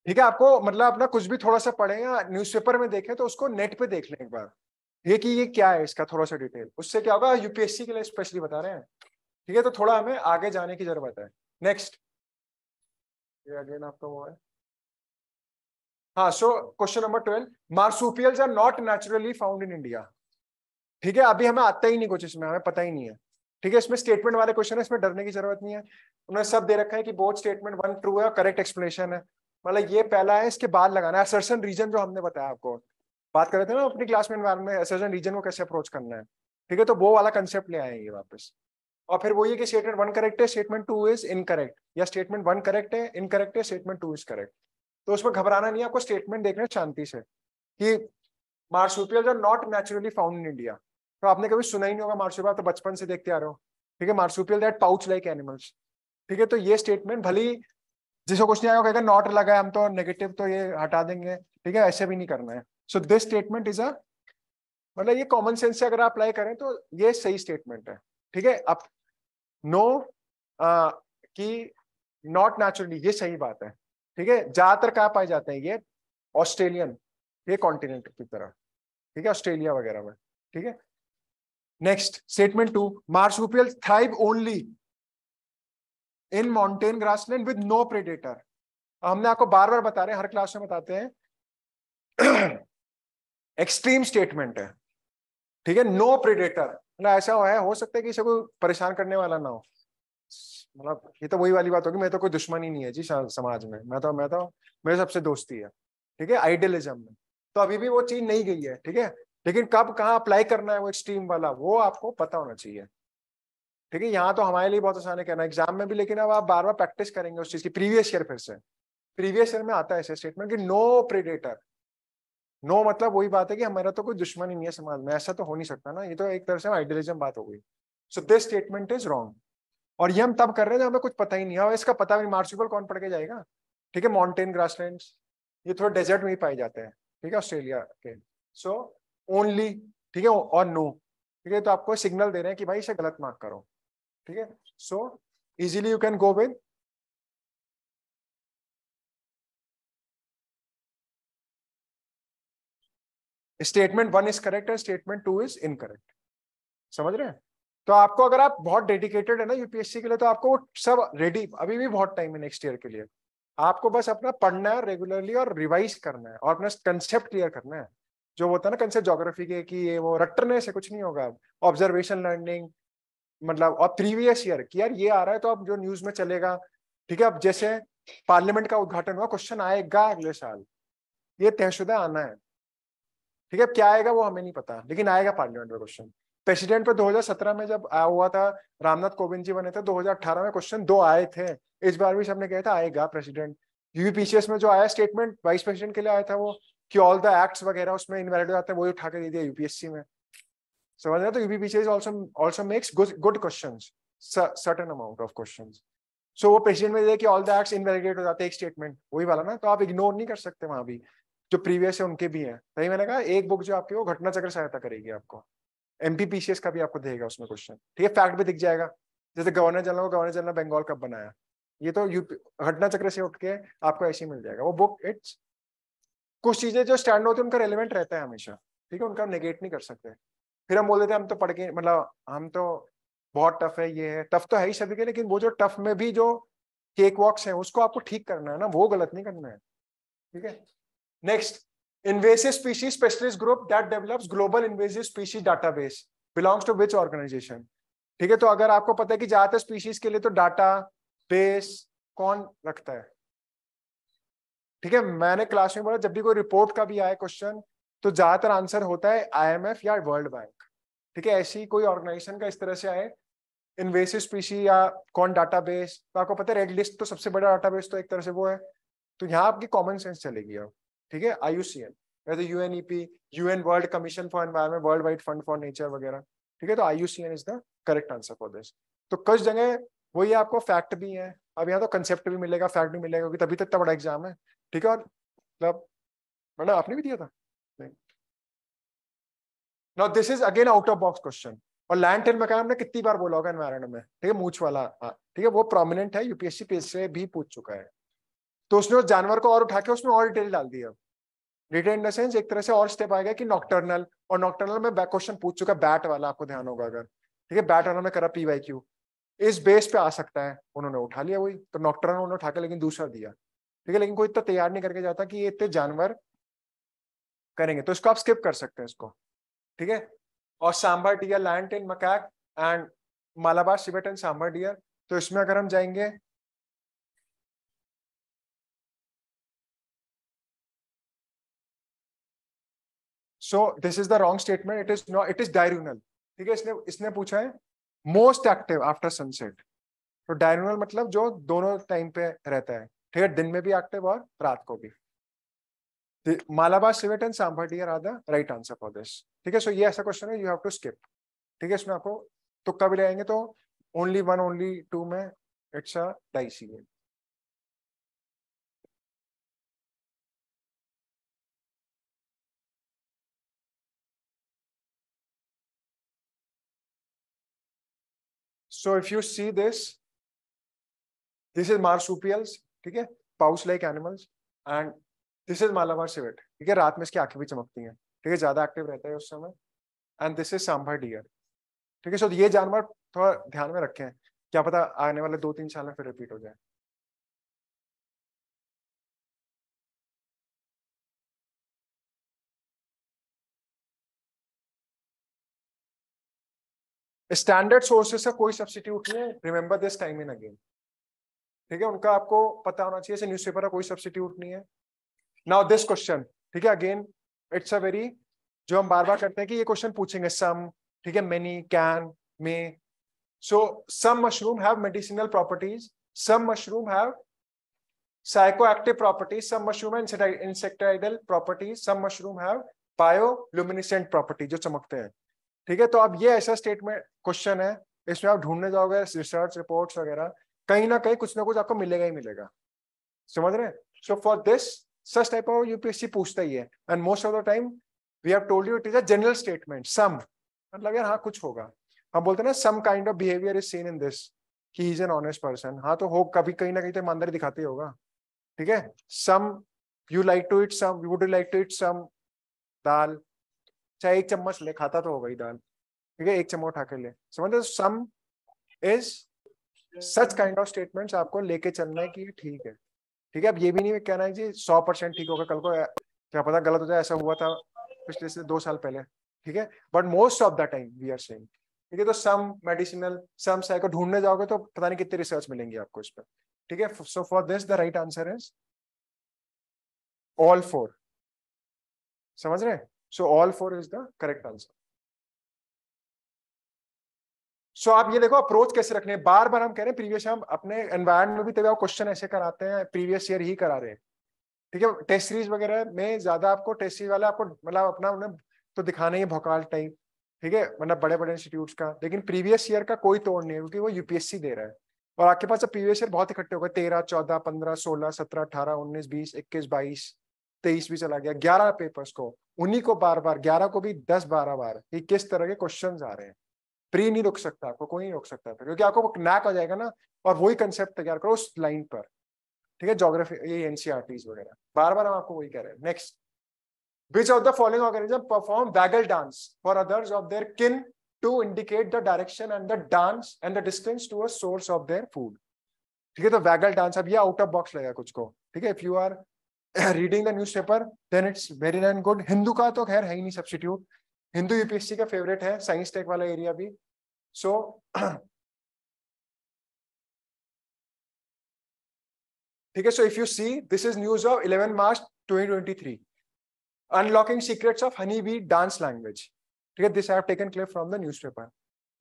ठीक है, आपको मतलब अपना कुछ भी थोड़ा सा पढ़े या न्यूज़पेपर में देखें तो उसको नेट पे देख लें एक बार, ये कि ये क्या है, इसका थोड़ा सा डिटेल, उससे क्या होगा, यूपीएससी के लिए स्पेशली बता रहे हैं, ठीक है. तो थोड़ा हमें आगे जाने की जरूरत है. नेक्स्ट, ये अगेन आपका वो है, हाँ. So question number 12, marsupials are not naturally found in India, ठीक है. अभी हमें आता ही नहीं कुछ इसमें, हमें पता ही नहीं है, ठीक है. इसमें स्टेटमेंट वाले क्वेश्चन है, इसमें डरने की जरूरत नहीं है, उन्होंने सब दे रखा है कि बोथ स्टेटमेंट 1 ट्रू है, करेक्ट एक्सप्लेनेशन है, मतलब ये पहला है, इसके बाद लगाना है असर्शन रीजन, जो हमने बताया आपको, बात कर रहे थे ना अपनी क्लास में एनवायरमेंट में, असर्शन रीजन को कैसे अप्रोच करना है, ठीक है. तो वो वाला कंसेप्ट ले आएंगे वापस, और फिर वो ये कि स्टेटमेंट 1 करेक्ट है, स्टेटमेंट 2 इज इनकरेक्ट, या स्टेटमेंट 1 करेक्ट है, इनकरेक्ट है, स्टेटमेंट 2 इज करेक्ट. तो उसमें घबराना नहीं है, आपको स्टेटमेंट देखना है शांति से कि marsupials are not naturally found in India. तो आपने कभी सुना ही नहीं होगा मार्सुपियल, तो बचपन से देखते आ रहे हो, ठीक है. Marsupial that pouch like animals, ठीक है. तो ये स्टेटमेंट भली जिसको कुछ नहीं आएगा कहेगा नॉट लगा है, हम तो नेगेटिव तो ये हटा देंगे, ठीक है, ऐसे भी नहीं करना है। So this statement is a, मतलब ये कॉमन सेंस से अगर आप अप्लाई करें तो ये सही स्टेटमेंट है, ठीक है। अब नो कि नॉट नेचुरली, ये सही बात है, ठीक है। ज्यादातर कहाँ पाए जाते हैं ये, ऑस्ट्रेलियन, ये कॉन्टिनेंट की तरह, ठीक है, ऑस्ट्रेलिया वगैरह में, ठीक है। Next statement 2, marsupial thrive only in mountain grassland with no predator. हमने आपको बार बार बता रहे हैं, हर क्लास में बताते हैं, एक्सट्रीम स्टेटमेंट है, ठीक है। नो प्रेडेटर मतलब ऐसा हो सकता है कि इसे कोई परेशान करने वाला ना हो, मतलब ये तो वही वाली बात होगी, मैं तो कोई दुश्मन ही नहीं है जी समाज में, मैं तो मेरे सबसे दोस्ती है, ठीक है, आइडियलिज्म में। तो अभी भी वो चीज नहीं गई है, ठीक है, लेकिन कब कहाँ अप्लाई करना है वो एक्सट्रीम वाला, वो आपको पता होना चाहिए, ठीक है। यहाँ तो हमारे लिए बहुत आसान है कहना एग्जाम में भी, लेकिन अब आप बार बार प्रैक्टिस करेंगे उस चीज की, प्रीवियस ईयर फिर से, प्रीवियस ईयर में आता है ऐसे स्टेटमेंट कि नो प्रेडेटर। नो मतलब वही बात है कि हमारा तो कोई दुश्मन ही नहीं है समाज में, ऐसा तो हो नहीं सकता ना, ये तो एक तरह से आइडियलिज्म बात हो गई। सो दिस स्टेटमेंट इज रॉन्ग। और ये हम तब कर रहे हैं जब हमें कुछ पता ही नहीं है, इसका पता भी मार्सुपियल कौन पढ़ के जाएगा, ठीक है। माउंटेन ग्रासलैंड्स ये थोड़ा डेजर्ट में ही पाए जाते हैं, ठीक है, ऑस्ट्रेलिया के। सो ओनली, ठीक है, और नो, ठीक है, तो आपको सिग्नल दे रहे हैं कि भाई इसे गलत मार्क करो, ठीक है। So easily you can go with statement 1 is correct and statement 2 is incorrect. समझ रहे हैं? तो आपको अगर आप बहुत डेडिकेटेड है ना यूपीएससी के लिए, तो आपको वो सब रेडी, अभी भी बहुत टाइम है नेक्स्ट ईयर के लिए, आपको बस अपना पढ़ना है रेगुलरली और रिवाइज करना है और अपना कंसेप्ट क्लियर करना है। जो होता है ना कंसेप्ट ज्योग्राफी के कि ये वो रटने से कुछ नहीं होगा, ऑब्जर्वेशन लर्निंग, मतलब और प्रीवियस ईयर कि यार ये आ रहा है तो अब जो न्यूज में चलेगा, ठीक है। अब जैसे पार्लियामेंट का उद्घाटन हुआ, क्वेश्चन आएगा अगले साल, ये तयशुदा आना है, ठीक है। अब क्या आएगा वो हमें नहीं पता, लेकिन आएगा पार्लियामेंट में क्वेश्चन। प्रेसिडेंट पे 2017 में जब हुआ था, रामनाथ कोविंद जी बने थे, 2018 में क्वेश्चन 2 आए थे, इस बार भी सबने कहा था आएगा प्रेसिडेंट। यूपीपीसीएस में जो आया स्टेटमेंट वाइस प्रेसिडेंट के लिए आया था वो कि ऑल द एक्ट्स वगैरह उसमें इनवैलिड हो जाते हैं, वही उठा के दे दिया यूपीएससी में। समझ रहे? तो UPPCS also makes good questions, certain amount of questions. So वो प्रेसिडेंट में कि ऑल द एक्ट्स इनवैलिडेट हो जाते हैं, एक स्टेटमेंट वही वाला ना, तो आप इग्नोर नहीं कर सकते, वहां भी जो प्रीवियस है उनके भी हैं। तभी मैंने कहा एक बुक जो आपकी वो घटना चक्र सहायता करेगी आपको, एमपीपीसीएस का भी आपको देगा उसमें क्वेश्चन, ठीक है, फैक्ट भी दिख जाएगा। जैसे गवर्नर जनरल को गवर्नर जनरल बंगाल कब बनाया, ये तो घटना चक्र से उठ के आपको ऐसे ही मिल जाएगा वो बुक। इट्स कुछ चीजें जो स्टैंड होती है उनका रेलिवेंट रहता है हमेशा, ठीक है, उनका नेगेट नहीं कर सकते। फिर हम बोल देते हैं हम तो पढ़ के, मतलब हम तो बहुत टफ है, ये है, टफ तो है ही सभी के, लेकिन वो जो टफ में भी जो केक वॉक्स है उसको आपको ठीक करना है ना, वो गलत नहीं करना है, ठीक है। Next, invasive species specialist group that develops global invasive species database belongs to which organization? ठीक है, तो अगर आपको पता है कि ज्यादातर स्पीशीज के लिए तो डाटा बेस कौन रखता है, ठीक है, मैंने क्लास में बोला जब भी कोई रिपोर्ट का भी आए क्वेश्चन तो ज्यादातर आंसर होता है आईएमएफ या वर्ल्ड बैंक, ठीक है। ऐसी कोई ऑर्गेनाइजेशन का इस तरह से आए इन्वेसिव स्पीशी या कौन डाटाबेस, तो आपको पता है रेड लिस्ट तो सबसे बड़ा डाटाबेस तो एक तरह से वो है, तो यहाँ आपकी कॉमन सेंस चलेगी अब, ठीक है। IUCN, UNEP, UN world commission for environment, world wide fund for nature वगैरह, ठीक है, तो IUCN is the correct answer for this. तो कुछ जगह वही आपको फैक्ट भी है, अब यहाँ तो कंसेप्ट भी मिलेगा, फैक्ट भी मिलेगा, क्योंकि तभी तो इतना बड़ा एग्जाम है, ठीक है। और मतलब मैडम आपने भी दिया था, now this is again out of box question. और लैंड टेल मैकेनिज्म हमने कितनी बार बोला होगा एनवायरनमेंट में, ठीक है, मूंछ वाला, ठीक है, वो प्रोमिनेंट है, यूपीएससी पेज से भी पूछ चुका है। तो उसने उस जानवर को और उठा के उसमें और डिटेल डाल दिया, डिटेल इन द सेंस एक तरह से और स्टेप आएगा कि नॉक्टर्नल, और नॉक्टर्नल में बैक क्वेश्चन पूछ चुका बैट वाला, आपको ध्यान होगा अगर, ठीक है, बैट वाला में करा पीवाईक्यू, इस बेस पे आ सकता है, उन्होंने उठा लिया वही, तो नॉक्टर्नल उन्होंने उठा के लेकिन दूसरा दिया, ठीक है, लेकिन कोई इतना तैयार नहीं करके जाता कि ये इतने जानवर करेंगे, तो इसको आप स्किप कर सकते हैं इसको, ठीक है। और sambar deer, lion tail macaque and Malabar civet and sambar deer, तो इसमें अगर हम जाएंगे so this is the wrong statement, it is not, it is diurnal, ठीक है। इसने इसने पूछा है मोस्ट एक्टिव आफ्टर सनसेट, तो डायरूनल मतलब जो दोनों टाइम पे रहता है, ठीक है, दिन में भी एक्टिव और रात को भी। Malabar civet and sambar deer are the right answer for this, ठीक है। सो ये ऐसा क्वेश्चन है यू हैव टू स्किप, ठीक है, इसमें आपको तुक्का भी लगाएंगे तो ओनली वन ओनली टू में it's a dicey game. So if you see this is marsupials, ठीक है, pouch like animals, and this is Malabar civet, ठीक है, रात में इसकी आंखें भी चमकती हैं, ठीक है, ज्यादा एक्टिव रहता है उस समय, and this is sambar deer, ठीक है। सो ये जानवर थोड़ा ध्यान में रखें, क्या पता आने वाले 2-3 साल में फिर रिपीट हो जाए। स्टैंडर्ड सोर्सेस का कोई सब्स्टिट्यूट नहीं है, remember this time in again, ठीक है, उनका आपको पता होना चाहिए, ऐसे न्यूज़पेपर का कोई सब्स्टिट्यूट नहीं है। नाउ दिस क्वेश्चन, ठीक है, अगेन इट्स अ वेरी, जो हम बार बार करते हैं कि ये क्वेश्चन पूछेंगे, सम, ठीक है, many, can, may. So some mushroom have medicinal properties, some mushroom have psychoactive properties, some mushroom have insecticidal properties, some mushroom have bioluminescent property, जो चमकते हैं, ठीक है। तो अब ये ऐसा स्टेटमेंट क्वेश्चन है, इसमें आप ढूंढने जाओगे रिसर्च रिपोर्ट्स वगैरह, कहीं ना कुछ आपको मिलेगा ही मिलेगा, समझ रहे हैं। So for this such type of UPSC पूछता ही है, and most of the time we have told you it is a general statement, some मतलब यार हाँ कुछ होगा, हम बोलते हैं ना some kind of behaviour is seen in this, he is an honest person, हाँ तो हो कभी कहीं ना कहीं तो ईमानदारी दिखाते ही होगा, ठीक है। Some you like to it some, you would like to it some dal, चाहे 1 चम्मच ले, खाता तो होगा ही दाल, ठीक है, 1 चम्मच उठा के ले, समझ रहे। सम is such kind of statements आपको लेके चलना है कि ये ठीक है, ठीक है। अब ये भी नहीं कहना है जी 100% ठीक होगा, कल को क्या पता गलत हो जाए, ऐसा हुआ था पिछले से 2 साल पहले, ठीक है, but most of the time we are saying, ठीक है। तो सम मेडिसिनल, सम साइको ढूंढने जाओगे तो पता नहीं कितनी रिसर्च मिलेंगी आपको इस पर, ठीक है। So for this the right answer is all 4, समझ रहे हैं। So all 4 is the correct answer. So आप ये देखो अप्रोच कैसे रखने, बार बार हम कह रहे हैं प्रीवियस, हम अपने एनवायरमेंट में भी तभी क्वेश्चन ऐसे कराते हैं, प्रीवियस ईयर ही करा रहे हैं, ठीक है। टेस्ट सीरीज वगैरह में ज्यादा आपको टेस्ट सीरीज वाला आपको मतलब अपना उन्हें तो दिखाना ही है भोकाल टाइप, ठीक है, मतलब बड़े बड़े इंस्टीट्यूट्स का, लेकिन प्रीवियस ईयर का कोई तोड़ नहीं है क्योंकि वो यूपीएससी दे रहा है, और आपके पास प्रीवियस ईयर बहुत इकट्ठे हो गए, 13, 14, 15, 16, 17, 18, 19, 20, 21, 22, 23 भी चला गया, 11 पेपर्स को, उन्हीं को बार बार 11 को भी 10-12 बार कि किस तरह के क्वेश्चन आ रहे हैं। प्री नहीं रुक सकता, आपको कोई नहीं रोक सकता फिर, क्योंकि आपको नैक आ जाएगा ना, और वही कंसेप्ट तैयार करो उस लाइन पर, ठीक है। ज्योग्राफी, ये एनसीईआरटीज वगैरह, बार बार हम आपको वही कह रहे हैं। Next, which of the following organism perform waggle dance for others of their kin to indicate the direction and the dance and the distance to a source of their food, ठीक है। तो वैगल डांस, अब ये out of box लगेगा कुछ को, ठीक है। If you are reading the newspaper then it's very and good. Hindu का तो खैर है ही नहीं सब्स्टिट्यूट, हिंदू यूपीएससी का फेवरेट है, साइंस टेक वाला एरिया भी। सो ठीक है, so if you see this is news of 11 March 2023, unlocking secrets of honey bee dance language, ठीक है, this I have taken clip from the newspaper,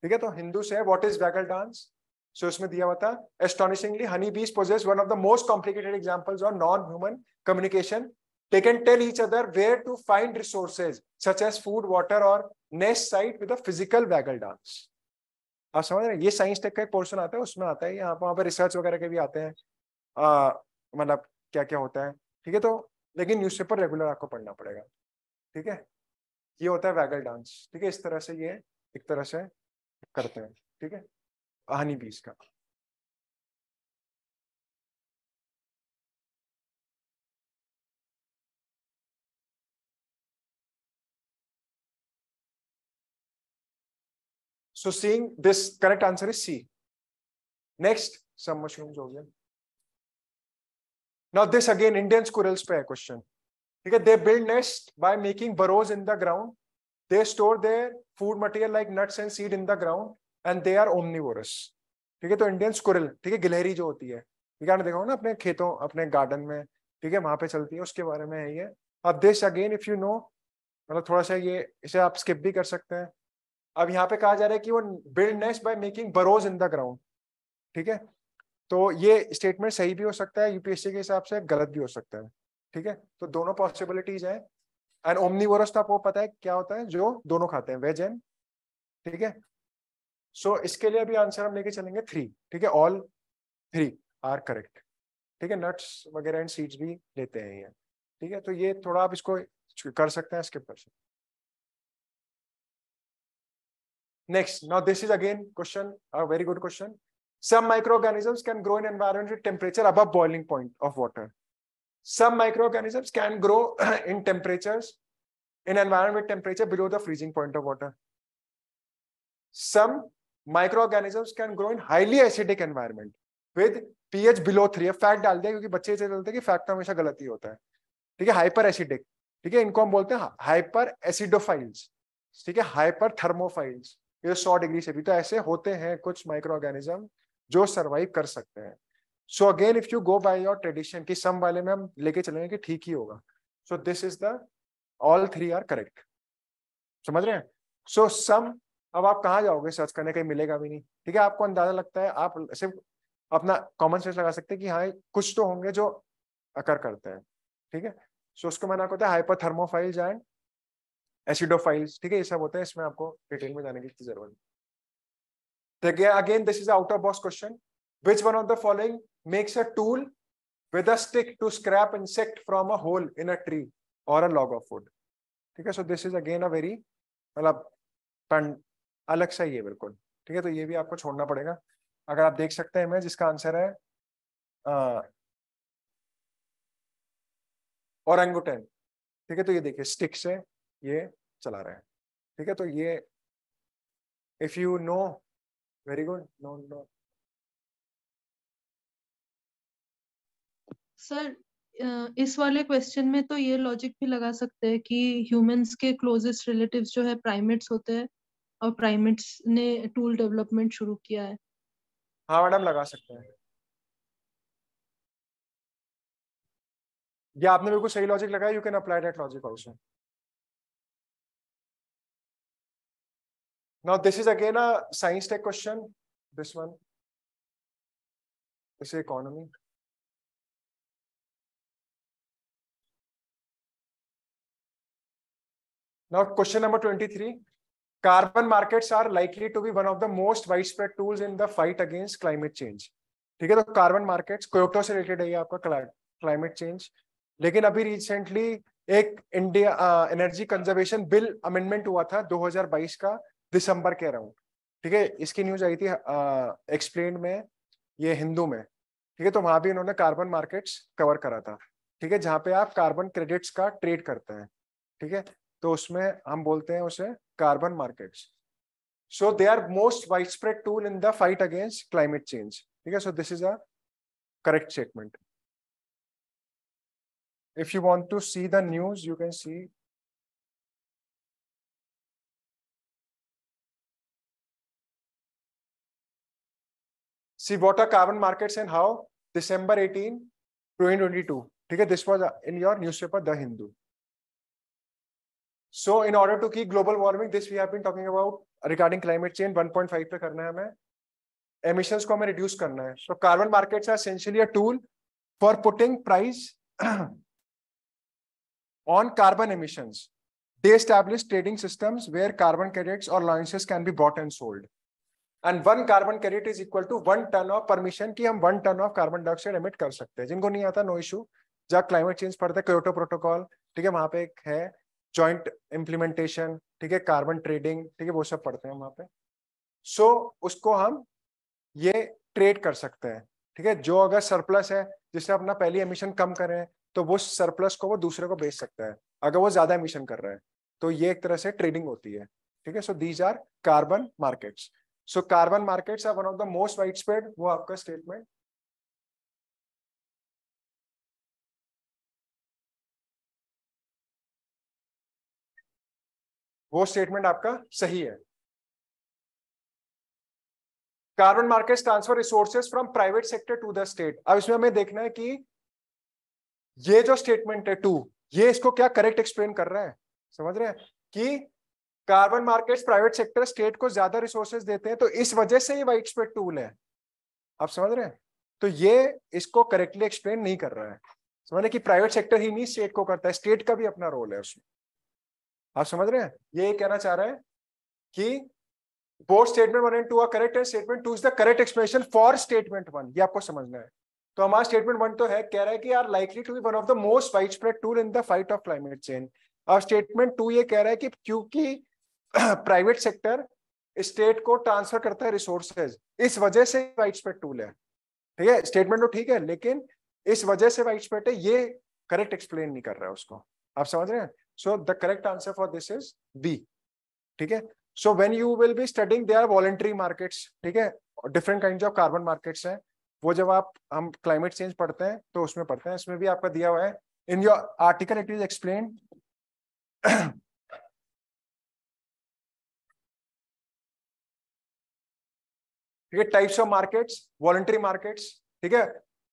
ठीक है। तो हिंदू से what is waggle dance, so इसमें दिया हुआ था, astonishingly honey bees possess one of the most complicated examples of non human communication, they can tell each other where to find resources such as food, water or nest site with a physical waggle dance। आप समझ रहे हैं, ये science tech का एक portion आता है, उसमें आता है, यहाँ वहाँ पे रिसर्च वगैरह के भी आते हैं, मतलब क्या क्या होता है, ठीक है। तो लेकिन न्यूज़पेपर रेगुलर आपको पढ़ना पड़ेगा, ठीक है। ये होता है वैगल डांस, ठीक है, इस तरह से ये एक तरह से करते हैं, ठीक है, हनी बीज का। So seeing this correct answer is C. Next, सब मशरूम्स हो गया। Now this again Indian squirrels पे है क्वेश्चन, ठीक है। They build nest by making burrows in the ground, they store their food material like nuts and seed in the ground and they are omnivorous, ठीक है। तो Indian squirrel, ठीक है, गिलहरी जो होती है, ठीक है, आपने देखा हो ना अपने खेतों अपने गार्डन में, ठीक है, वहां पे चलती है, उसके बारे में है ये। अब this again if you no, मतलब थोड़ा सा ये इसे आप स्किप भी कर सकते हैं। अब यहाँ पे कहा जा रहा है कि वो build nest by making burrows in the ground, ठीक है। तो ये स्टेटमेंट सही भी हो सकता है यूपीएससी के हिसाब से, गलत भी हो सकता है, ठीक है। तो दोनों पॉसिबिलिटीज है। एंड ओमनीवोरस तो आपको पता है क्या होता है, जो दोनों खाते हैं, वेज एंड, ठीक है। सो इसके लिए अभी आंसर हम लेके चलेंगे 3, ठीक है, ऑल 3 आर करेक्ट, ठीक है। नट्स वगैरह एंड सीड्स भी लेते हैं ये, ठीक है। तो ये थोड़ा आप इसको कर सकते हैं, स्किप कर सकते हैं। Next, now this is again question, a very good question. Some microorganisms can grow in environment with temperature above boiling point of water. Some microorganisms can grow in temperatures in environment with temperature below the freezing point of water. Some microorganisms can grow in highly acidic environment with pH below 3. Fact डाल दिया क्योंकि बच्चे से चलते हैं कि fact हमेशा गलत ही होता है. ठीक है, हाइपर एसिडिक. ठीक है, इनको हम बोलते हैं हाइपर एसिडोफाइल्स. ठीक है, हाइपर थर्मोफाइल्स. ये 100 डिग्री से भी, तो ऐसे होते हैं कुछ माइक्रोऑर्गेनिज्म जो सर्वाइव कर सकते हैं. So again if you go by your tradition कि सम वाले में हम लेके चलेंगे कि ठीक ही होगा. So this is the all 3 are correct. समझ रहे हैं? सो सम, अब आप कहाँ जाओगे सर्च करने, कहीं मिलेगा भी नहीं. ठीक है, आपको अंदाजा लगता है, आप सिर्फ अपना कॉमन सेंस लगा सकते हैं कि हाँ कुछ तो होंगे जो अकर करते हैं. ठीक है, सो उसको मैंने आपको बताया हाइपरथर्मोफाइल्स एंड एसिडोफाइल्स. ठीक है, ये सब होते हैं, इसमें आपको डिटेल में जाने की जरूरत नहीं. Again this is out of box question. Which one of the following makes a tool with a stick to scrape insect from a hole in a tree और अ लॉग ऑफ वुड. ठीक है, so this is again a very, मतलब अलग सा ही है बिल्कुल. ठीक है, तो ये भी आपको छोड़ना पड़ेगा. अगर आप देख सकते हैं, मैं जिसका आंसर है ओरंगुटन. ठीक है, तो ये देखिए स्टिक से ये चला रहा है. ठीक है, तो ये if you know, very good. No sir, इस वाले क्वेश्चन में तो ये लॉजिक भी लगा सकते हैं कि ह्यूमंस के क्लोजेस्ट रिलेटिव्स जो है प्राइमेट्स होते हैं और प्राइमेट्स ने टूल डेवलपमेंट शुरू किया है. हाँ मैडम, लगा सकते हैं. ये आपने बिल्कुल सही लॉजिक लगाया. You can apply that logic also. Now this is again a science tech question. This one, this is economy. Now question number 23. Carbon markets are likely to be one of the most widespread tools in the fight against climate change. ठीक है, तो carbon markets Kyoto से related है ये आपका climate change. लेकिन अभी recently एक India energy conservation bill amendment हुआ था 2022 का दिसंबर के अराउंड. ठीक है, इसकी न्यूज आई थी एक्सप्लेन में, ये हिंदू में. ठीक है, तो वहां भी इन्होंने कार्बन मार्केट्स कवर करा था. ठीक है, जहां पे आप कार्बन क्रेडिट्स का ट्रेड करते हैं. ठीक है, तो उसमें हम बोलते हैं उसे carbon markets. So they are most widespread tool in the fight against climate change. ठीक है, so this is a correct statement. If you want to see the news, you can see. See what are carbon markets and how. December 18, 2022. ठीक है, this was in your newspaper The Hindu. So in order to keep global warming, this we have been talking about regarding climate change, 1.5 पे करना है हमें. Emissions को हमें reduce करना है. So carbon markets are essentially a tool for putting price on carbon emissions. They establish trading systems where carbon credits or allowances can be bought and sold. And one carbon credit is equal to 1 ton of permission कि हम 1 ton of carbon dioxide emit कर सकते हैं. जिनको नहीं आता no issue, जब climate change पढ़ते हैं क्योटो प्रोटोकॉल. ठीक है, वहां पे एक है जॉइंट इम्प्लीमेंटेशन. ठीक है, कार्बन ट्रेडिंग. ठीक है, वो सब पढ़ते हैं वहां पे. सो उसको हम ये ट्रेड कर सकते हैं. ठीक है, जो अगर सरप्लस है जिसने अपना पहली एमिशन कम करे तो वो सरप्लस को वो दूसरे को बेच सकता है अगर वो ज्यादा एमिशन कर रहा है. तो ये एक तरह से ट्रेडिंग होती है. ठीक है, so these are carbon markets. So carbon markets are one of the most widespread. वो आपका स्टेटमेंट आपका सही है. Carbon markets transfer resources from private sector to the state. अब इसमें हमें देखना है कि ये जो स्टेटमेंट है 2, ये इसको क्या करेक्ट एक्सप्लेन कर रहा है. समझ रहे हैं कि carbon markets private sector state को ज्यादा रिसोर्सेज देते हैं, तो इस वजह से ये वाइड स्प्रेड टूल है. आप समझ रहे हैं? तो ये इसको करेक्टली एक्सप्लेन नहीं कर रहा है. समझ रहे कि प्राइवेट सेक्टर ही नहीं स्टेट को करता है, स्टेट का भी अपना रोल है उसमें. आप समझ रहे हैं? ये कहना चाह रहा है कि both statement 1 and 2 are correct and statement 2 is the correct explanation for statement 1. ये आपको समझना है. तो हमारा स्टेटमेंट 1 तो है, कह रहा है कि are likely to be one of the most wide spread tool in the fight of climate change. और स्टेटमेंट 2 ये कह रहा है कि क्योंकि प्राइवेट सेक्टर स्टेट को ट्रांसफर करता है रिसोर्सेज, इस वजह से वाइड स्प्रेड टूल है। ठीक है, स्टेटमेंट तो ठीक है, लेकिन इस वजह से वाइड स्प्रेड है, ये करेक्ट एक्सप्लेन नहीं कर रहा है उसको। आप समझ रहे हैं? So the correct answer for this is B. ठीक है, so when you will be studying, they are voluntary markets. ठीक है, different kind of carbon markets हैं, वो जब हम क्लाइमेट चेंज पढ़ते हैं तो उसमें पढ़ते हैं। इसमें भी आपका दिया हुआ है in your article, it is explained. ठीक है, types of markets, voluntary markets. ठीक है,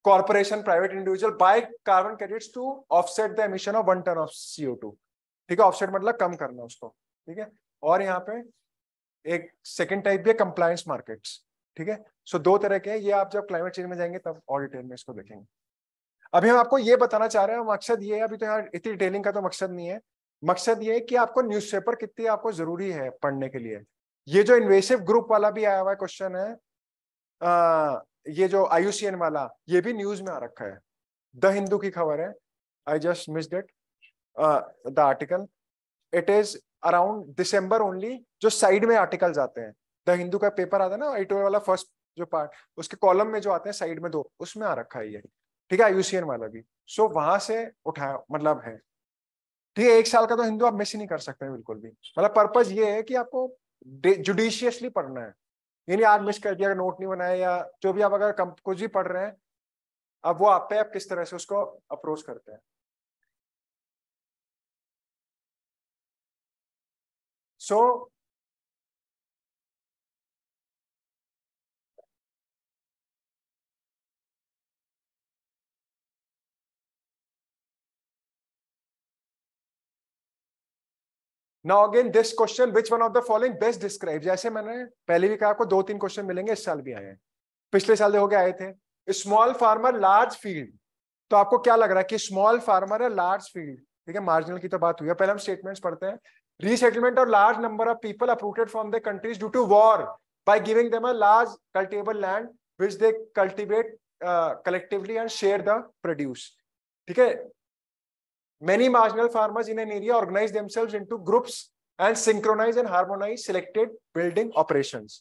corporation, private individual buy carbon credits to offset the emission of 1 tonne of CO2। ठीक है, ऑफसेट मतलब कम करना उसको। ठीक है, और यहाँ पे एक सेकंड टाइप भी है, कंप्लायंस मार्केट्स। ठीक है, सो दो तरह के हैं ये, आप जब क्लाइमेट चेंज में जाएंगे तब और डिटेल में इसको देखेंगे। अभी हम आपको ये बताना चाह रहे हैं, मकसद ये है, अभी तो यहाँ इतनी डिटेलिंग का तो मकसद नहीं है, मकसद ये है कि आपको न्यूज़पेपर कितनी आपको जरूरी है पढ़ने के लिए। ये जो इन्वेसिव ग्रुप वाला भी आया हुआ है क्वेश्चन है, ये जो IUCN वाला, ये भी न्यूज में आ रखा है, द हिंदू की खबर है, I just missed it the article, it is around December only. जो साइड में आर्टिकल्स आते हैं, द हिंदू का पेपर आता है ना, एडिटोरियल वाला फर्स्ट जो पार्ट, उसके कॉलम में जो आते हैं साइड में दो, उसमें आ रखा है ये। ठीक है, IUCN वाला भी, सो वहां से उठाया मतलब है। ठीक है, 1 साल का तो हिंदू आप मिस ही नहीं कर सकते बिल्कुल भी। मतलब पर्पज ये है कि आपको जुडिशियसली पढ़ना है, यानी आज मिस कर दिया, नोट नहीं बनाया या जो भी, आप अगर कुछ भी पढ़ रहे हैं, अब वो आप पे, आप किस तरह से उसको अप्रोच करते हैं। So now again this question, which one of the following best describe, जैसे मैंने पहले भी कहा आपको 2-3 क्वेश्चन मिलेंगे, इस साल भी आए हैं, पिछले साल हो गए आए थे। स्मॉल फार्मर लार्ज फील्ड, तो आपको क्या लग रहा है कि स्मॉल फार्मर है लार्ज फील्ड? ठीक है, मार्जिनल की तो बात हुई है, पहले हम स्टेटमेंट्स पढ़ते हैं। Resettlement of large number of people uprooted from the countries due to war by giving them a large cultivable land which they cultivate collectively and share the produce. ठीक है, many marginal farmers in an area organize themselves into groups and synchronize and harmonize selected building operations.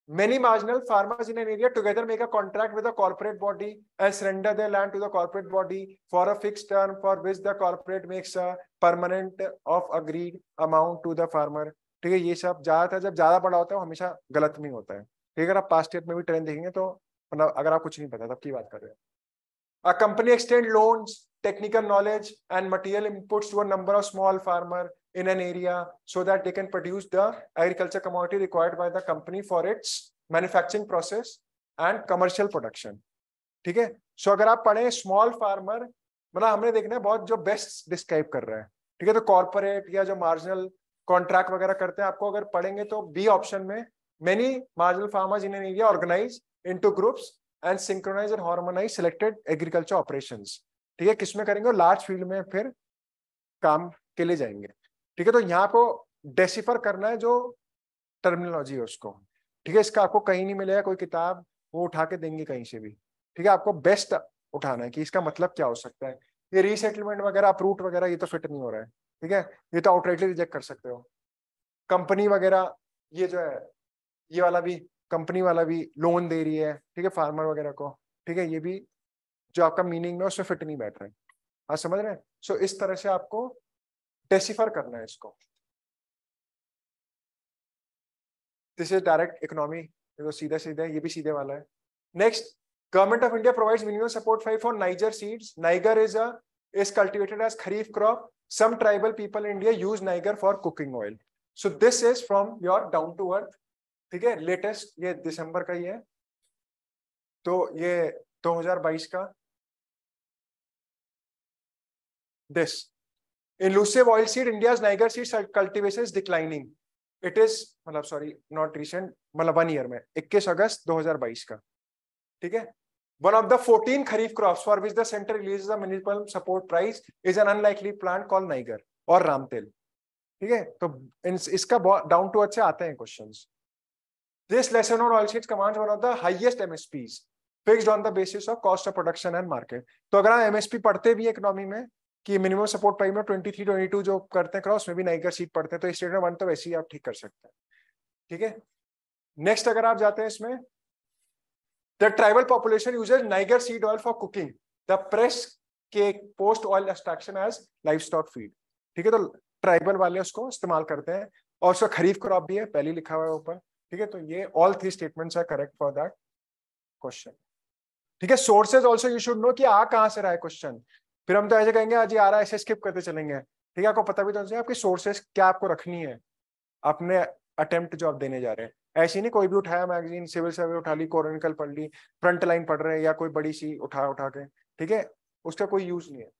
Many marginal farmers in an area together make a contract with a corporate body and surrender their land to the corporate body for a fixed term for which the corporate makes a permanent of agreed amount to the farmer. ठीक है, ये सब ज्यादातर जब ज्यादा बड़ा होता है वो हमेशा गलत में होता है। ठीक है, अगर आप पास्ट ईयर में भी ट्रेंड देखेंगे तो मतलब अगर आप कुछ नहीं पता तब की बात कर रहे हैं। A company extend loans, technical knowledge and material inputs to a number of small farmer in an area so that they can produce the agriculture commodity required by the company for its manufacturing process and commercial production. ठीक है, सो अगर आप पढ़े small farmer, मतलब हमने देखना है बहुत जो बेस्ट डिस्क्राइब कर रहा है। ठीक है, तो कॉर्पोरेट या जो मार्जिनल कॉन्ट्रैक्ट वगैरह करते हैं, आपको अगर पढ़ेंगे तो बी ऑप्शन में, many marginal farmers in an area organise into groups and synchronise and harmonise selected agriculture operations. ठीक है, किसमें करेंगे? लार्ज फील्ड में फिर काम के लिए जाएंगे। ठीक है, तो यहाँ को डेसिफर करना है जो टर्मिनोलॉजी है उसको। ठीक है, इसका आपको कहीं नहीं मिलेगा कोई किताब, वो उठा के देंगे कहीं से भी। ठीक है, आपको बेस्ट उठाना है कि इसका मतलब क्या हो सकता है। ये रीसेटलमेंट वगैरह, अप्रूट वगैरह, ये तो फिट नहीं हो रहा है। ठीक है, ये तो आउटराइटली रिजेक्ट कर सकते हो। कंपनी वगैरह, ये जो है ये वाला भी, कंपनी वाला भी लोन दे रही है, ठीक है, फार्मर वगैरह को। ठीक है, ये भी जो आपका मीनिंग में उसमें फिट नहीं बैठ रहा है। आप समझ रहे हैं? सो इस तरह से आपको डेसिफर करना है इसको। दिस इज डायरेक्ट इकोनॉमी, तो सीधा सीधा ये भी सीधे वाला है। Next, government of India provides minimum support for niger seeds. Niger is cultivated as kharif crop. Some tribal people in India use Niger for cooking oil. So this is from your down to earth. ठीक है, latest ये दिसंबर का ही है, तो ये 2022 का। This elusive oilseed, India's Niger seed cultivation is declining. It is मतलब sorry not recent, मतलब 1 year में 21 अगस्त 2022 का। ठीक है, one of the 14 kharif crops for which the center releases a municipal support price is an unlikely plant called Niger और रामतेल। ठीक है, तो इसका डाउन टू अर्थ से आते हैं questions. This lesson on oilseeds commands one of the highest MSPs fixed on the basis of cost of production and market. तो अगर आप MSP पढ़ते भी इकोनॉमी में कि मिनिमम सपोर्ट प्राइस में 23-22 जो करते हैं क्रॉस में भी नाइगर सीड पढ़ते हैं, तो स्टेटमेंट 1 तो वैसे ही आप ठीक कर सकते हैं। ठीक है, नेक्स्ट अगर आप जाते हैं इसमें, the tribal population uses niger seed oil for cooking, the press cake post oil extraction as live stock feed. ठीक है, तो ट्राइबल वाले उसको इस्तेमाल करते हैं, और उसका खरीफ क्रॉप भी है, पहले लिखा हुआ है ऊपर। ठीक है, तो ये all 3 statements are correct for that question. ठीक है, sources also you should know कि आ कहां से रहा है क्वेश्चन। फिर हम तो ऐसे कहेंगे आज ये आ रहा है, ऐसे स्किप करते चलेंगे। ठीक है, आपको पता भी तो चाहिए आपकी सोर्सेज क्या आपको रखनी है अपने अटेम्प्ट जो आप देने जा रहे हैं। ऐसी नहीं कोई भी उठाया मैगजीन, सिविल सर्वे उठा ली, कोरोनिकल पढ़ ली, फ्रंट लाइन पढ़ रहे हैं, या कोई बड़ी सी उठा उठा के। ठीक है, उसका कोई यूज नहीं है।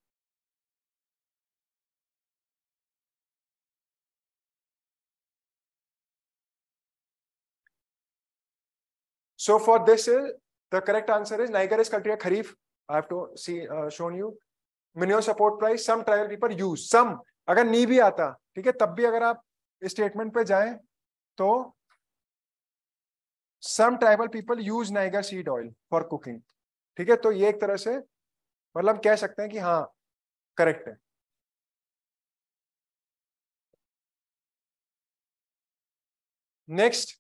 So for this, the correct answer is Niger is cultivated Kharif. I have to see shown you. Minimum support price. Some tribal people use. Some अगर नहीं भी आता, ठीक है, तब भी अगर आप स्टेटमेंट पे जाएं तो some tribal people use Niger seed oil for cooking. ठीक है, तो ये एक तरह से मतलब कह सकते हैं कि हाँ करेक्ट है। नेक्स्ट,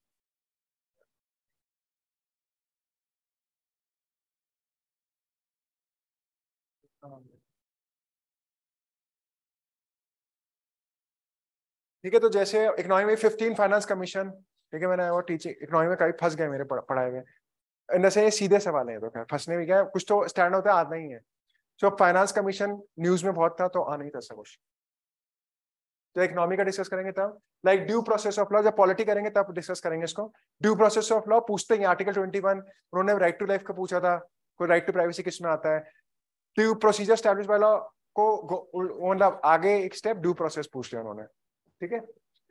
ठीक है, तो जैसे इकोनॉमी में 15 फाइनेंस कमीशन, ठीक है, मैंने वो टीचिंग इकोनॉमी में कभी फंस गए मेरे पढ़ाए हुए, जैसे ये सीधे सवाल है, तो खैर फंसने भी गया, कुछ तो स्टैंड होता है, आता ही है। सो फाइनेंस कमीशन न्यूज में बहुत था, तो आ नहीं था सब कुछ। तो इकोनॉमी का डिस्कस करेंगे तब, like due process of law, जब पॉलिटी करेंगे तब डिस्कस करेंगे इसको। ड्यू प्रोसेस ऑफ लॉ पूछते हैं आर्टिकल 21, उन्होंने राइट टू लाइफ का पूछा था, कोई राइट टू प्राइवेसी किस में आता है। Due procedure establish by law को मतलब आगे एक स्टेप ड्यू प्रोसेस पूछ लिया उन्होंने। ठीक है,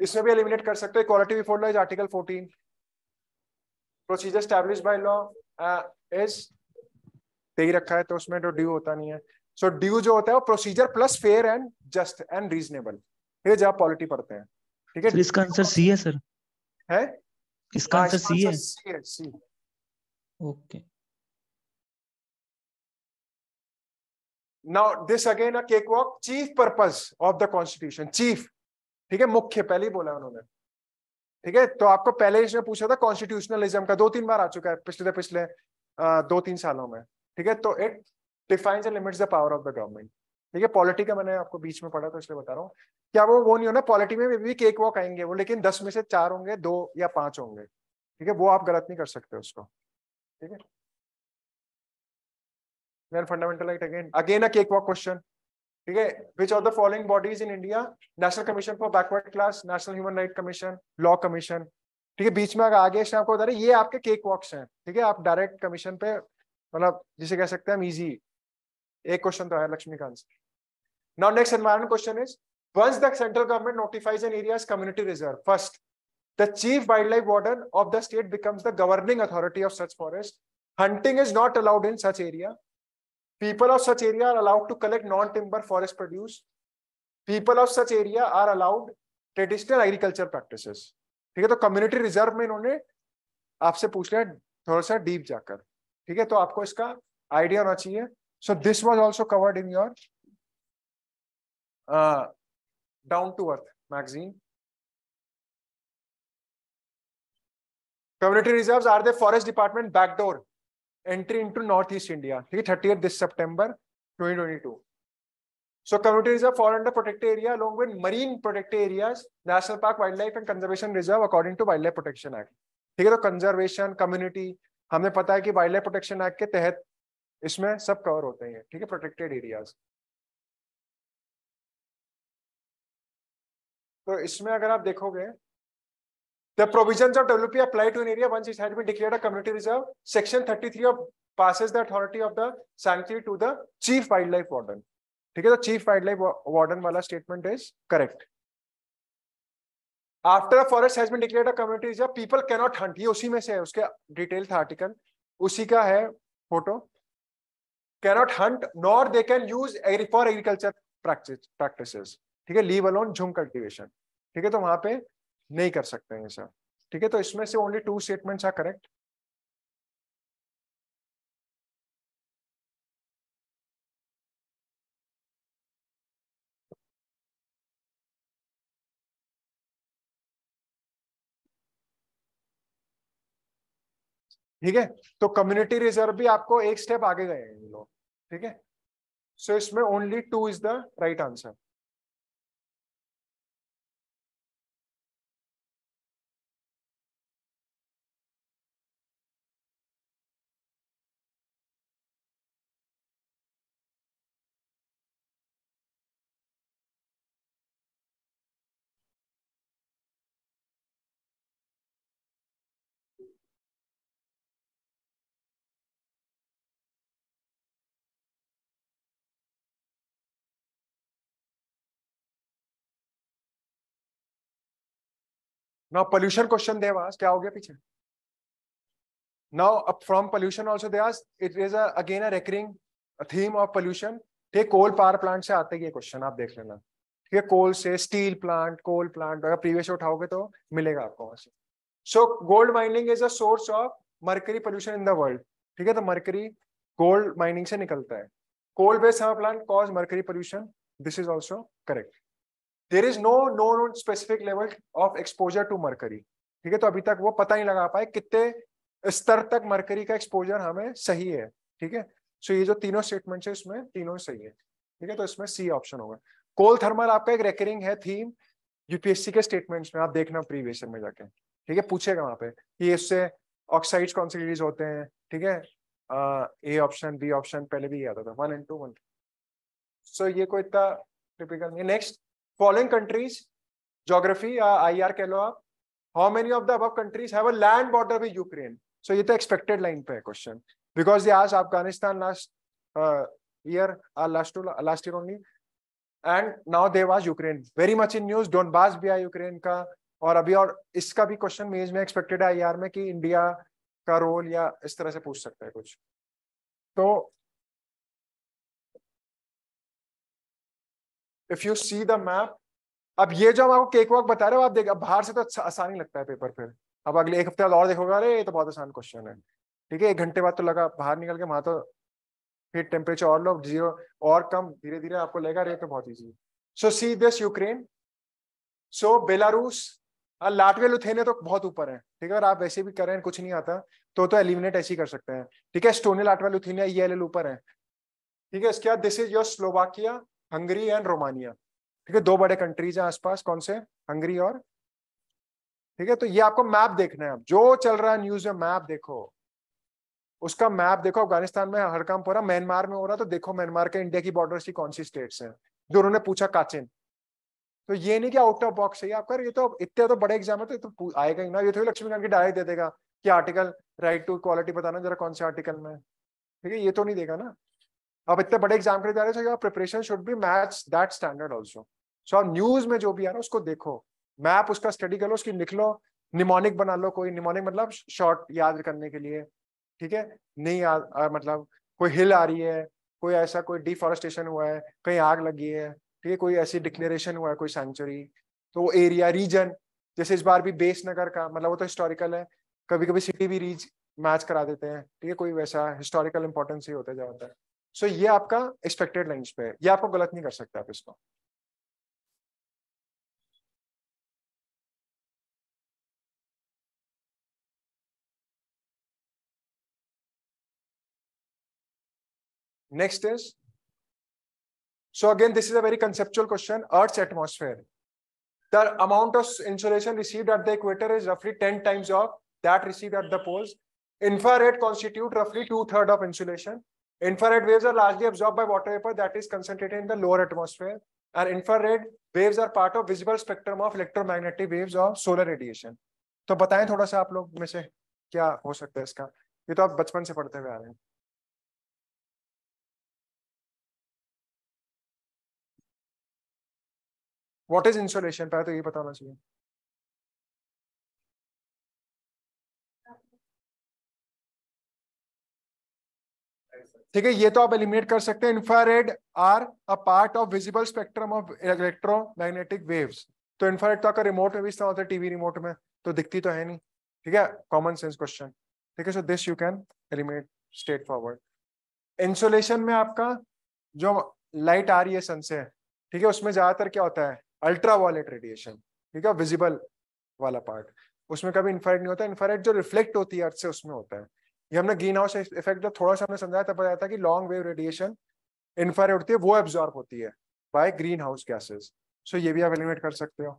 इसमें भी एलिमिनेट कर सकते हैं। Equality before law is article 14, procedure establish by law is दे ही रखा है, तो उसमें तो ड्यू होता नहीं है। सो ड्यू जो होता है वो procedure plus fair and just and reasonable, ठीक है, जब पॉलिटी पढ़ते हैं। ठीक है, सर इसका आंसर सी है सर, है इसका हाँ, आंसर इसका सी आंसर है। सी है, C. Okay, now this again a cake walk, chief purpose of the constitution, chief, ठीक है, मुख्य, पहले ही बोला उन्होंने। ठीक है, तो आपको पहले इसमें पूछा था कॉन्स्टिट्यूशनलिज्म का, 2-3 बार आ चुका है पिछले 2-3 सालों में। ठीक है, तो it defines and limits the power of the government. ठीक है, पॉलिटी का मैंने आपको बीच में पढ़ा, तो इसलिए बता रहा हूँ। क्या वो नहीं होना, पॉलिटी में भी केक वॉक आएंगे वो, लेकिन 10 में से 4 होंगे, 2 या 5 होंगे। ठीक है, वो आप गलत नहीं कर सकते उसको। ठीक है, then fundamental right again a cakewalk question. ठीक है, which of the following bodies in India, national commission for backward class, national human right commission, law commission. ठीक है, बीच में अगर आगे से आपको बता रहे ये आपके केक वॉक्स हैं। ठीक है, आप डायरेक्ट कमीशन पे मतलब जिसे कह सकते हैं हम इजी, एक क्वेश्चन तो है लक्ष्मीकांत से। Now next environment question is, once the central government notifies an area as community reserve, first the chief wildlife warden of the state becomes the governing authority of such forest. Hunting is not allowed in such area. People of such area are allowed to collect non-timber forest produce. People of such area are allowed traditional agriculture practices. ठीक है, तो community reserve में इन्होंने आपसे पूछ लिया थोड़ा सा डीप जाकर। ठीक है, तो आपको इसका आइडिया होना चाहिए। So this was also covered in your Down to Earth magazine. Community reserves are the forest department backdoor entry into north east India. ठीक है, 30th this September 2022. So community reserve fall under protected area along with marine protected areas, national park, wildlife and conservation reserve according to Wildlife Protection Act. ठीक है, तो conservation, community, हमें पता है कि wild life protection act के तहत इसमें सब कवर होते हैं। ठीक है, प्रोटेक्टेड एरियाज। तो इसमें अगर आप देखोगे, the provisions of WP apply to an area once it has been declared a community reserve. Section 33 of passes the authority of the sanctuary to the chief wildlife warden. ठीक है, तो chief wild life warden वाला statement is correct. After a forest has been declared a community reserve, people can not hunt, ये उसी में से है, उसके डिटेल था आर्टिकल, उसी का है photo. Can not Hunt nor they can use for agriculture practices. ठीक है, लीव अलोन झुम कल्टीवेशन। ठीक है, तो वहां पे नहीं कर सकते हैं सर। ठीक है, तो इसमें से ओनली 2 स्टेटमेंट्स आर करेक्ट। ठीक है, तो कम्युनिटी रिजर्व भी आपको एक स्टेप आगे गए हैं ये लोग, ठीक है। सो इसमें only 2 is the right answer. Now pollution question they was, क्या हो गया पीछे? नाउ अब फ्रॉम पोल्यूशन आल्सो दे आज, it is again a recurring theme of pollution. ठीक, कोल पावर प्लांट से आते हैं ये क्वेश्चन, आप देख लेना। ठीक है, कोल से स्टील प्लांट, कोल प्लांट, अगर प्रीवियस उठाओगे तो मिलेगा आपको वहां से। So gold mining is a source of mercury pollution in the world. ठीक है, तो मर्करी गोल्ड माइनिंग से निकलता है। Coal based power plant cause mercury pollution, this is also correct. There is no known specific level of exposure to mercury. ठीक है, तो अभी तक वो पता नहीं लगा पाए कितने स्तर तक मर्करी का एक्सपोजर हमें सही है। ठीक है, सो ये जो तीनों स्टेटमेंट है इसमें तीनों सही है। ठीक है, तो इसमें सी ऑप्शन होगा। कोल थर्मल आपका एक रेकरिंग है थीम यूपीएससी के स्टेटमेंट्स में, आप देखना प्रीवियस ईयर में जाके। ठीक है, पूछेगा वहां पे कि इससे ऑक्साइड्स कौन से रिलीज होते हैं। ठीक है, ए ऑप्शन बी ऑप्शन पहले भी आता था 1 and 2 1। सो ये कोई इतना टिपिकल नहीं। नेक्स्ट, फॉलोइंग कंट्रीज, ज्योग्राफी या आईआर कह लो आप, how many of the above countries have a land border with Ukraine. So ये तो एक्सपेक्टेड लाइन पे है question, because they asked Afghanistan last year, last year only, and now they was Ukraine very much in news. Donbas भी है Ukraine का, और अभी और इसका भी क्वेश्चन मेज में एक्सपेक्टेड है आईआर में कि इंडिया का रोल या इस तरह से पूछ सकता है कुछ। तो if you see the map, अब ये जो हम आपको केक वॉक बता रहे हो आप देख, अब बाहर से तो आसान ही लगता है पेपर, फिर अब अगले एक हफ्ते बाद और देखोगे अरे ये तो बहुत आसान क्वेश्चन है। ठीक है, 1 घंटे बाद तो लगा बाहर निकल के वहां तो फिर टेम्परेचर और लो, जीरो और कम, धीरे धीरे आपको लगेगा रे तो बहुत easy. So see this Ukraine, so Belarus, Latvia Lithuania तो बहुत ऊपर है। ठीक है, और आप वैसे भी कर रहे हैं कुछ नहीं आता तो एलिमिनेट ऐसे ही कर सकते हैं। ठीक है, एस्टोनिया, लाटविया, लिथुआनिया ये एल ऊपर है। ठीक है, इसके बाद this is your Slovakia, Hungary and Romania. ठीक है, 2 बड़े कंट्रीज हैं आसपास, कौन से? हंगरी और, ठीक है, तो ये आपको मैप देखना है। अब जो चल रहा है न्यूज में मैप देखो, उसका मैप देखो। अफगानिस्तान में हर काम हो रहा, म्यांमार में हो रहा, तो देखो म्यांमार के इंडिया की बॉर्डर की कौन सी स्टेट्स हैं जो उन्होंने पूछा काचिन। तो ये नहीं कि आउट ऑफ बॉक्स है आपका, ये तो इतने तो बड़े एग्जाम है तो आएगा ही ना। ये तो लक्ष्मीकांत की डायरेक्ट दे देगा कि आर्टिकल राइट टू इक्वालिटी बताना जरा कौन से आर्टिकल में। ठीक है, ये तो नहीं देगा ना। अब इतने बड़े एग्जाम के लिए जा रहे हो, preparation should be match that standard also. So आप न्यूज में जो भी आ रहा है उसको देखो, मैप उसका स्टडी कर लो, उसकी लिख लो, निमोनिक बना लो। कोई निमोनिक मतलब शॉर्ट याद करने के लिए। ठीक है, नहीं याद मतलब कोई हिल आ रही है, कोई ऐसा कोई डिफॉरेस्टेशन हुआ है, कहीं आग लगी है, ठीक है, कोई ऐसी डिक्लेरेशन हुआ है, कोई सेंचुरी, तो वो एरिया रीजन, जैसे इस बार भी बेस नगर का, मतलब वो तो हिस्टोरिकल है, कभी कभी सिटी भी रीज मैच करा देते हैं। ठीक है, कोई वैसा हिस्टोरिकल इंपॉर्टेंस ही होता जाता है। सो ये आपका एक्सपेक्टेड लाइंस पे है, ये आपको गलत नहीं कर सकते आप इसको। Next is, so again this is a very conceptual question, Earth's atmosphere, the amount of insolation received at the equator is roughly 10 times of that received at the poles. Infrared constitute roughly 2/3 of insulation. Infrared waves are largely absorbed by water vapor that is concentrated in the lower atmosphere, and infrared waves are part of visible spectrum of electromagnetic waves of solar radiation. तो बताएं थोड़ा सा आप लोग में से क्या हो सकता है इसका, ये तो आप बचपन से पढ़ते हुए आ रहे हैं। व्हाट इज इंसुलेशन, पहले तो ये पता होना चाहिए। ठीक है, ये तो आप एलिमिनेट कर सकते हैं। Infrared are a part of visible spectrum of electromagnetic waves. तो इंफ्रारेड तो आपका रिमोट में भी इस्तेमाल होता है, टीवी रिमोट में, तो दिखती तो है नहीं। ठीक है, कॉमन सेंस क्वेश्चन। ठीक है, so this you can eliminate straight forward. Insolation में आपका जो लाइट आ रही है सन से, ठीक है, उसमें ज्यादातर क्या होता है? Ultra violet radiation. ठीक है, विजिबल वाला पार्ट, उसमें कभी इंफ्रारेड नहीं होता। इंफ्रारेड जो रिफ्लेक्ट होती है अर्थ से उसमें होता है। ये हमने ग्रीन हाउस इफेक्ट जब थोड़ा सा हमने समझाया तब बताया था कि लॉन्ग वेव रेडिएशन इंफ्रारेड होती है, वो एब्जॉर्ब होती है बाय ग्रीन हाउस गैसेस। सो ये भी आप एलिमिनेट कर सकते हो,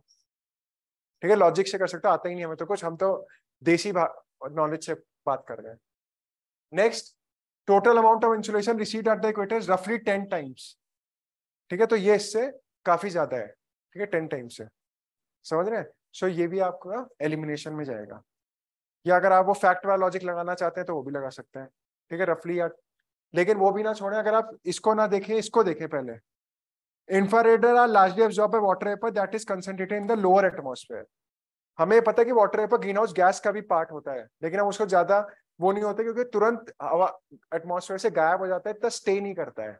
ठीक है, लॉजिक से कर सकते हो, आता ही नहीं हमें तो कुछ, हम तो देसी नॉलेज से बात कर रहे हैं। Next, total amount of insolation received at the equator is रफली 10 टाइम्स, ठीक है, तो ये इससे काफी ज्यादा है, ठीक है, 10 टाइम्स से, समझ रहे हैं। सो ये भी आपका एलिमिनेशन में जाएगा, या अगर आप वो फैक्ट वाला लॉजिक लगाना चाहते हैं तो वो भी लगा सकते हैं, ठीक है, रफली या, लेकिन वो भी ना छोड़ें, अगर आप इसको ना देखें, इसको देखें पहले। Infrared are largely absorb by water vapour that is concentrated in the lower atmosphere. हमें पता है कि water vapour green house gas का भी पार्ट होता है, लेकिन हम उसको ज्यादा वो नहीं होता क्योंकि तुरंत हवा एटमॉस्फेयर से गायब हो जाता है, इतना स्टे नहीं करता है।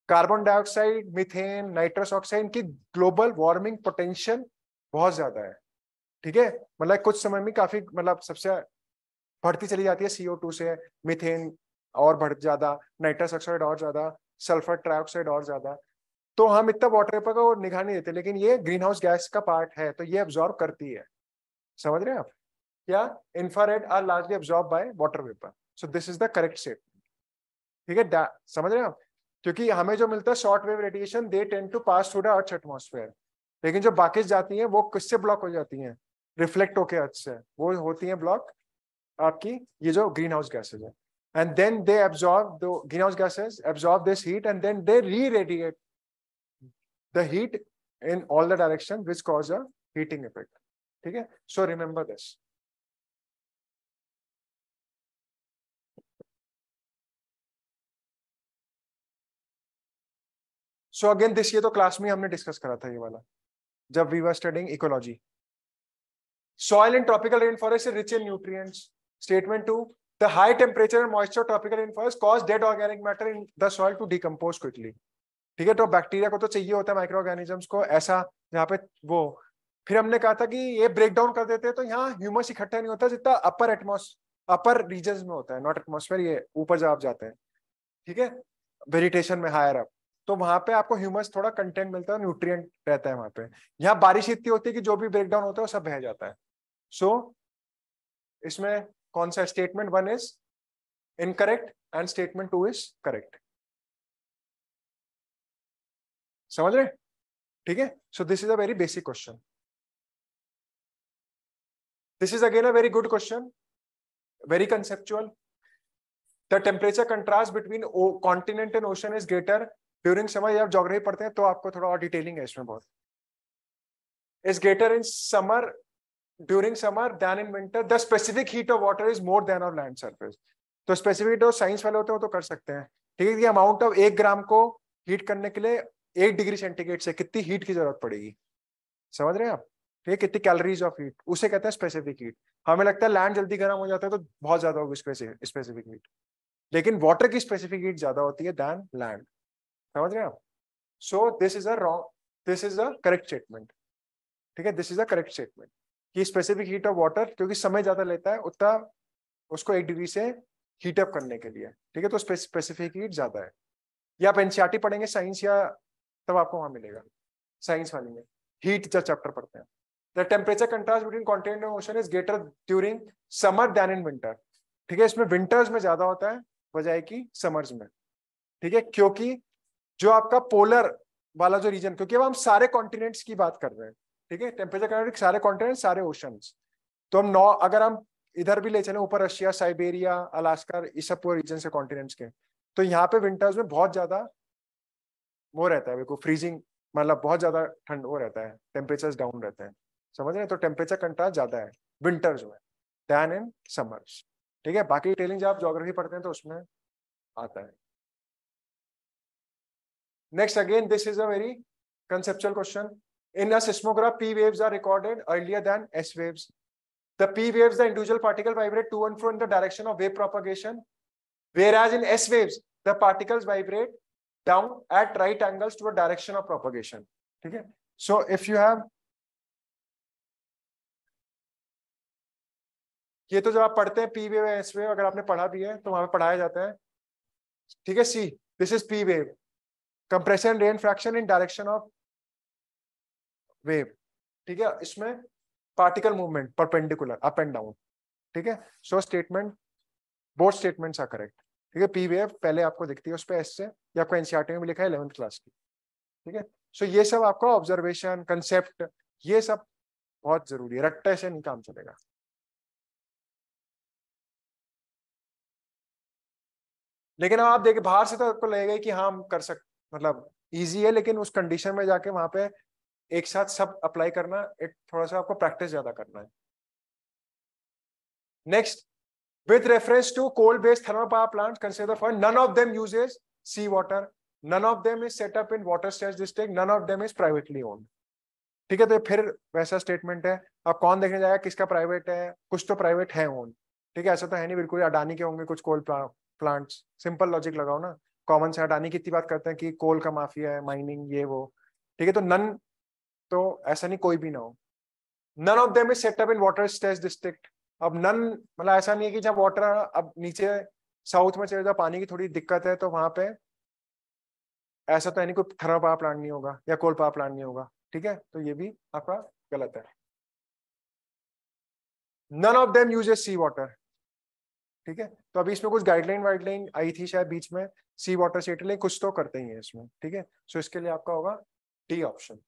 Carbon dioxide, methane, nitrous oxide, इनकी ग्लोबल वार्मिंग पोटेंशियल बहुत ज्यादा है, ठीक है, मतलब कुछ समय में काफी, मतलब सबसे बढ़ती चली जाती है, CO2 से मीथेन और बढ़ ज्यादा, नाइट्रस ऑक्साइड और ज्यादा, सल्फर ट्राइऑक्साइड और ज्यादा, तो हम इतना वाटर वेपर का निगाह नहीं देते, लेकिन ये ग्रीन हाउस गैस का पार्ट है, तो ये एब्जॉर्ब करती है, समझ रहे हैं आप क्या? Infrared are largely absorb by water vapour, so this is the correct statement, ठीक है, समझ रहे हैं आप, क्योंकि हमें जो मिलता है short wave radiation they tend to pass through the earth atmosphere, लेकिन जो बाकी जाती हैं वो किससे ब्लॉक हो जाती हैं? रिफ्लेक्ट होके अर्थ से, वो होती हैं ब्लॉक आपकी ये जो ग्रीन हाउस गैसेज है, and then they absorb, the green house gases absorb this heat and then they re-radiate the heat in all the direction which cause a heating effect, ठीक है, so remember this. So again this, ये तो class में हमने discuss करा था ये वाला जब we were studying ecology. Soil in tropical rainforest is rich in nutrients. Statement 2, the high temperature and moisture of tropical rainforest cause dead organic matter in the soil to decompose quickly. ठीक है, तो bacteria को तो चाहिए होता है, micro organisms को ऐसा यहाँ पे वो, फिर हमने कहा था कि ये ब्रेक डाउन कर देते हैं तो यहाँ ह्यूमस इकट्ठा नहीं होता जितना अपर रीजन में होता है, नॉट एटमॉस्फेयर, ये ऊपर जब आप जाते हैं, ठीक है, वेजिटेशन में हायर अप, तो वहां पे आपको ह्यूमस थोड़ा कंटेंट मिलता है, न्यूट्रिएंट रहता है वहां पे। यहाँ बारिश इतनी होती है कि जो भी ब्रेक डाउन होता है वो सब बह जाता है। सो इसमें कौन सा statement 1 is incorrect and statement 2 is correct, समझ रहे, ठीक है। So this is a very basic question, this is again a very good question, very conceptual. The temperature contrast between continent and ocean is greater during summer, आप geography पढ़ते हैं तो आपको थोड़ा और डिटेलिंग है इसमें बहुत, is greater in summer during summer than in winter, the specific heat of water is more than of land surface। तो स्पेसिफिक जो साइंस वाले होते हैं वो तो कर सकते हैं, ठीक है, कि अमाउंट ऑफ 1 ग्राम को हीट करने के लिए 1 डिग्री सेंटीग्रेड से कितनी हीट की जरूरत पड़ेगी, समझ रहे हैं आप, ठीक है, कितनी कैलोरीज ऑफ हीट, उसे कहते हैं स्पेसिफिक हीट। हमें लगता है लैंड जल्दी गर्म हो जाता है तो बहुत ज्यादा होगी स्पेसिफिक हीट, लेकिन वाटर की स्पेसिफिक हीट ज्यादा होती है दैन लैंड, समझ रहे हैं आप। सो this is a wrong, this is a correct statement, ठीक है, this is a correct statement कि स्पेसिफिक हीट ऑफ वाटर, क्योंकि समय ज्यादा लेता है उतना उसको 1 डिग्री से हीट अप करने के लिए, ठीक है, तो स्पेसिफिक हीट ज्यादा है। या आप एनसीईआरटी पढ़ेंगे साइंस, या तब आपको वहां मिलेगा साइंस वाली में, हीट जब चैप्टर पढ़ते हैं। The temperature contrast between continent and ocean is greater during summer than in winter, ठीक है, इसमें विंटर्स में ज्यादा होता है बजाय की समर्स में, ठीक है, क्योंकि जो आपका पोलर वाला जो रीजन, क्योंकि अब हम सारे कॉन्टिनेंट्स की बात कर रहे हैं, ठीक है, टेम्परेचर सारे कॉन्टिनेंट सारे ओशंस, तो हम अगर हम इधर भी ले चले ऊपर, रशिया, साइबेरिया, अलास्का, इस सब पूरे रीजन से कॉन्टिनेंट्स के, तो यहाँ पे विंटर्स में बहुत ज्यादा वो रहता है, बिल्कुल फ्रीजिंग, मतलब बहुत ज्यादा ठंड वो रहता है, टेम्परेचर डाउन रहते हैं, समझ रहे हैं, तो टेम्परेचर कंट्रास्ट ज्यादा है विंटर्स में दैन इन समर्स, ठीक है, बाकी डिटेलिंग जब आप ज्योग्राफी पढ़ते हैं तो उसमें आता है। Next, again this is a very conceptual question. In a seismograph, P waves are recorded earlier than S waves. The P waves, the individual particle vibrate to and fro in the direction of wave propagation, whereas in S waves, the particles vibrate down at right angles to the direction of propagation. ठीक है? So if you have, ये तो जब आप पढ़ते हैं P wave S wave, अगर आपने पढ़ा भी है तो वहां पे पढ़ाया जाता है, ठीक है। C, this is P wave, compression rain fraction in direction of wave, ठीक है, इसमें particle movement perpendicular up and down, ठीक है। So statement both statements are correct. ठीक है, पी वेव पहले आपको दिखती है उस पे एस से, ये आपको एनसीईआरटी में भी लिखा है 11th क्लास की। ठीक है, सो ये सब आपका ऑब्जर्वेशन कंसेप्ट ये सब बहुत जरूरी है, रट्टे से नहीं काम चलेगा। लेकिन अब आप देखिए बाहर से तो आपको लगेगा कि हाँ हम कर सकते, मतलब इजी है, लेकिन उस कंडीशन में जाके वहां पे एक साथ सब अप्लाई करना, एक थोड़ा सा आपको प्रैक्टिस ज्यादा करना है। Next, with reference to coal based thermal power plants, consider for none of them uses sea water, none of them is set up in water stressed district, none of them is privately owned। ठीक है, तो फिर वैसा statement है। अब कौन देखने जाएगा किसका प्राइवेट है, कुछ तो प्राइवेट है ओन। ठीक है, ऐसा तो है नहीं बिल्कुल अडानी के होंगे कुछ कोल प्लांट्स, सिंपल लॉजिक लगाओ ना, कॉमन से। अडानी कितनी बात करते हैं कि कोल का माफिया है, माइनिंग ये वो। ठीक है, तो नन तो ऐसा नहीं कोई भी ना हो। None of them is set up in water stressed district. अब नन मतलब ऐसा नहीं है कि जब वाटर अब नीचे साउथ में चले जाओ, पानी की थोड़ी दिक्कत है तो वहां पे ऐसा तो है नहीं कोई थर्मल पावर प्लांट नहीं होगा या कोल पावर प्लांट नहीं होगा। ठीक है, तो ये भी आपका गलत है। None of them uses sea water. ठीक है, तो अभी इसमें कुछ गाइडलाइन वाइडलाइन आई थी शायद बीच में, सी वाटर सेट ले कुछ तो करते ही है इसमें। ठीक है, सो इसके लिए आपका होगा D option.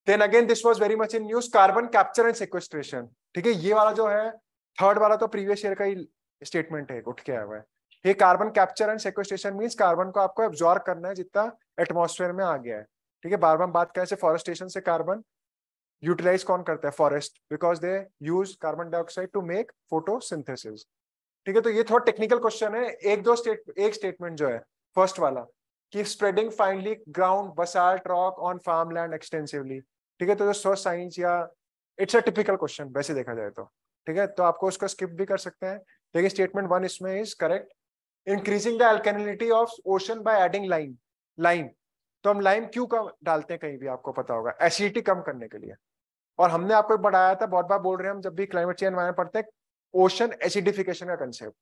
Then again this was very much in use, carbon capture and sequestration. ठीक है, ये वाला जो है थर्ड वाला तो प्रीवियस ईयर का ही स्टेटमेंट है, उठ के आया हुआ है। ये carbon capture and sequestration means carbon को आपको एब्जॉर्ब करना है जितना एटमॉस्फेयर में आ गया है। ठीक है, बार बार बात करें से फॉरेस्टेशन से कार्बन यूटिलाइज कौन करता है, forest, because they use carbon dioxide to make photosynthesis. ठीक है, तो ये थोड़ा टेक्निकल क्वेश्चन है। एक स्टेटमेंट जो है फर्स्ट वाला कि spreading finely ground basalt rock on farm land extensively. ठीक है, तो जो सोर्स साइंस या इट्स अ टिपिकल क्वेश्चन वैसे देखा जाए तो। ठीक है, तो आपको उसको स्किप भी कर सकते हैं, लेकिन स्टेटमेंट 1 इसमें is correct. Increasing the alkalinity of ocean by adding lime. तो हम लाइम क्यों डालते हैं कहीं भी आपको पता होगा, एसिडिटी कम करने के लिए। और हमने आपको बढ़ाया था, बहुत बार बोल रहे हैं हम जब भी क्लाइमेट चेंज एनवायरनमेंट पढ़ते हैं, ओशन एसिडिफिकेशन का कंसेप्ट,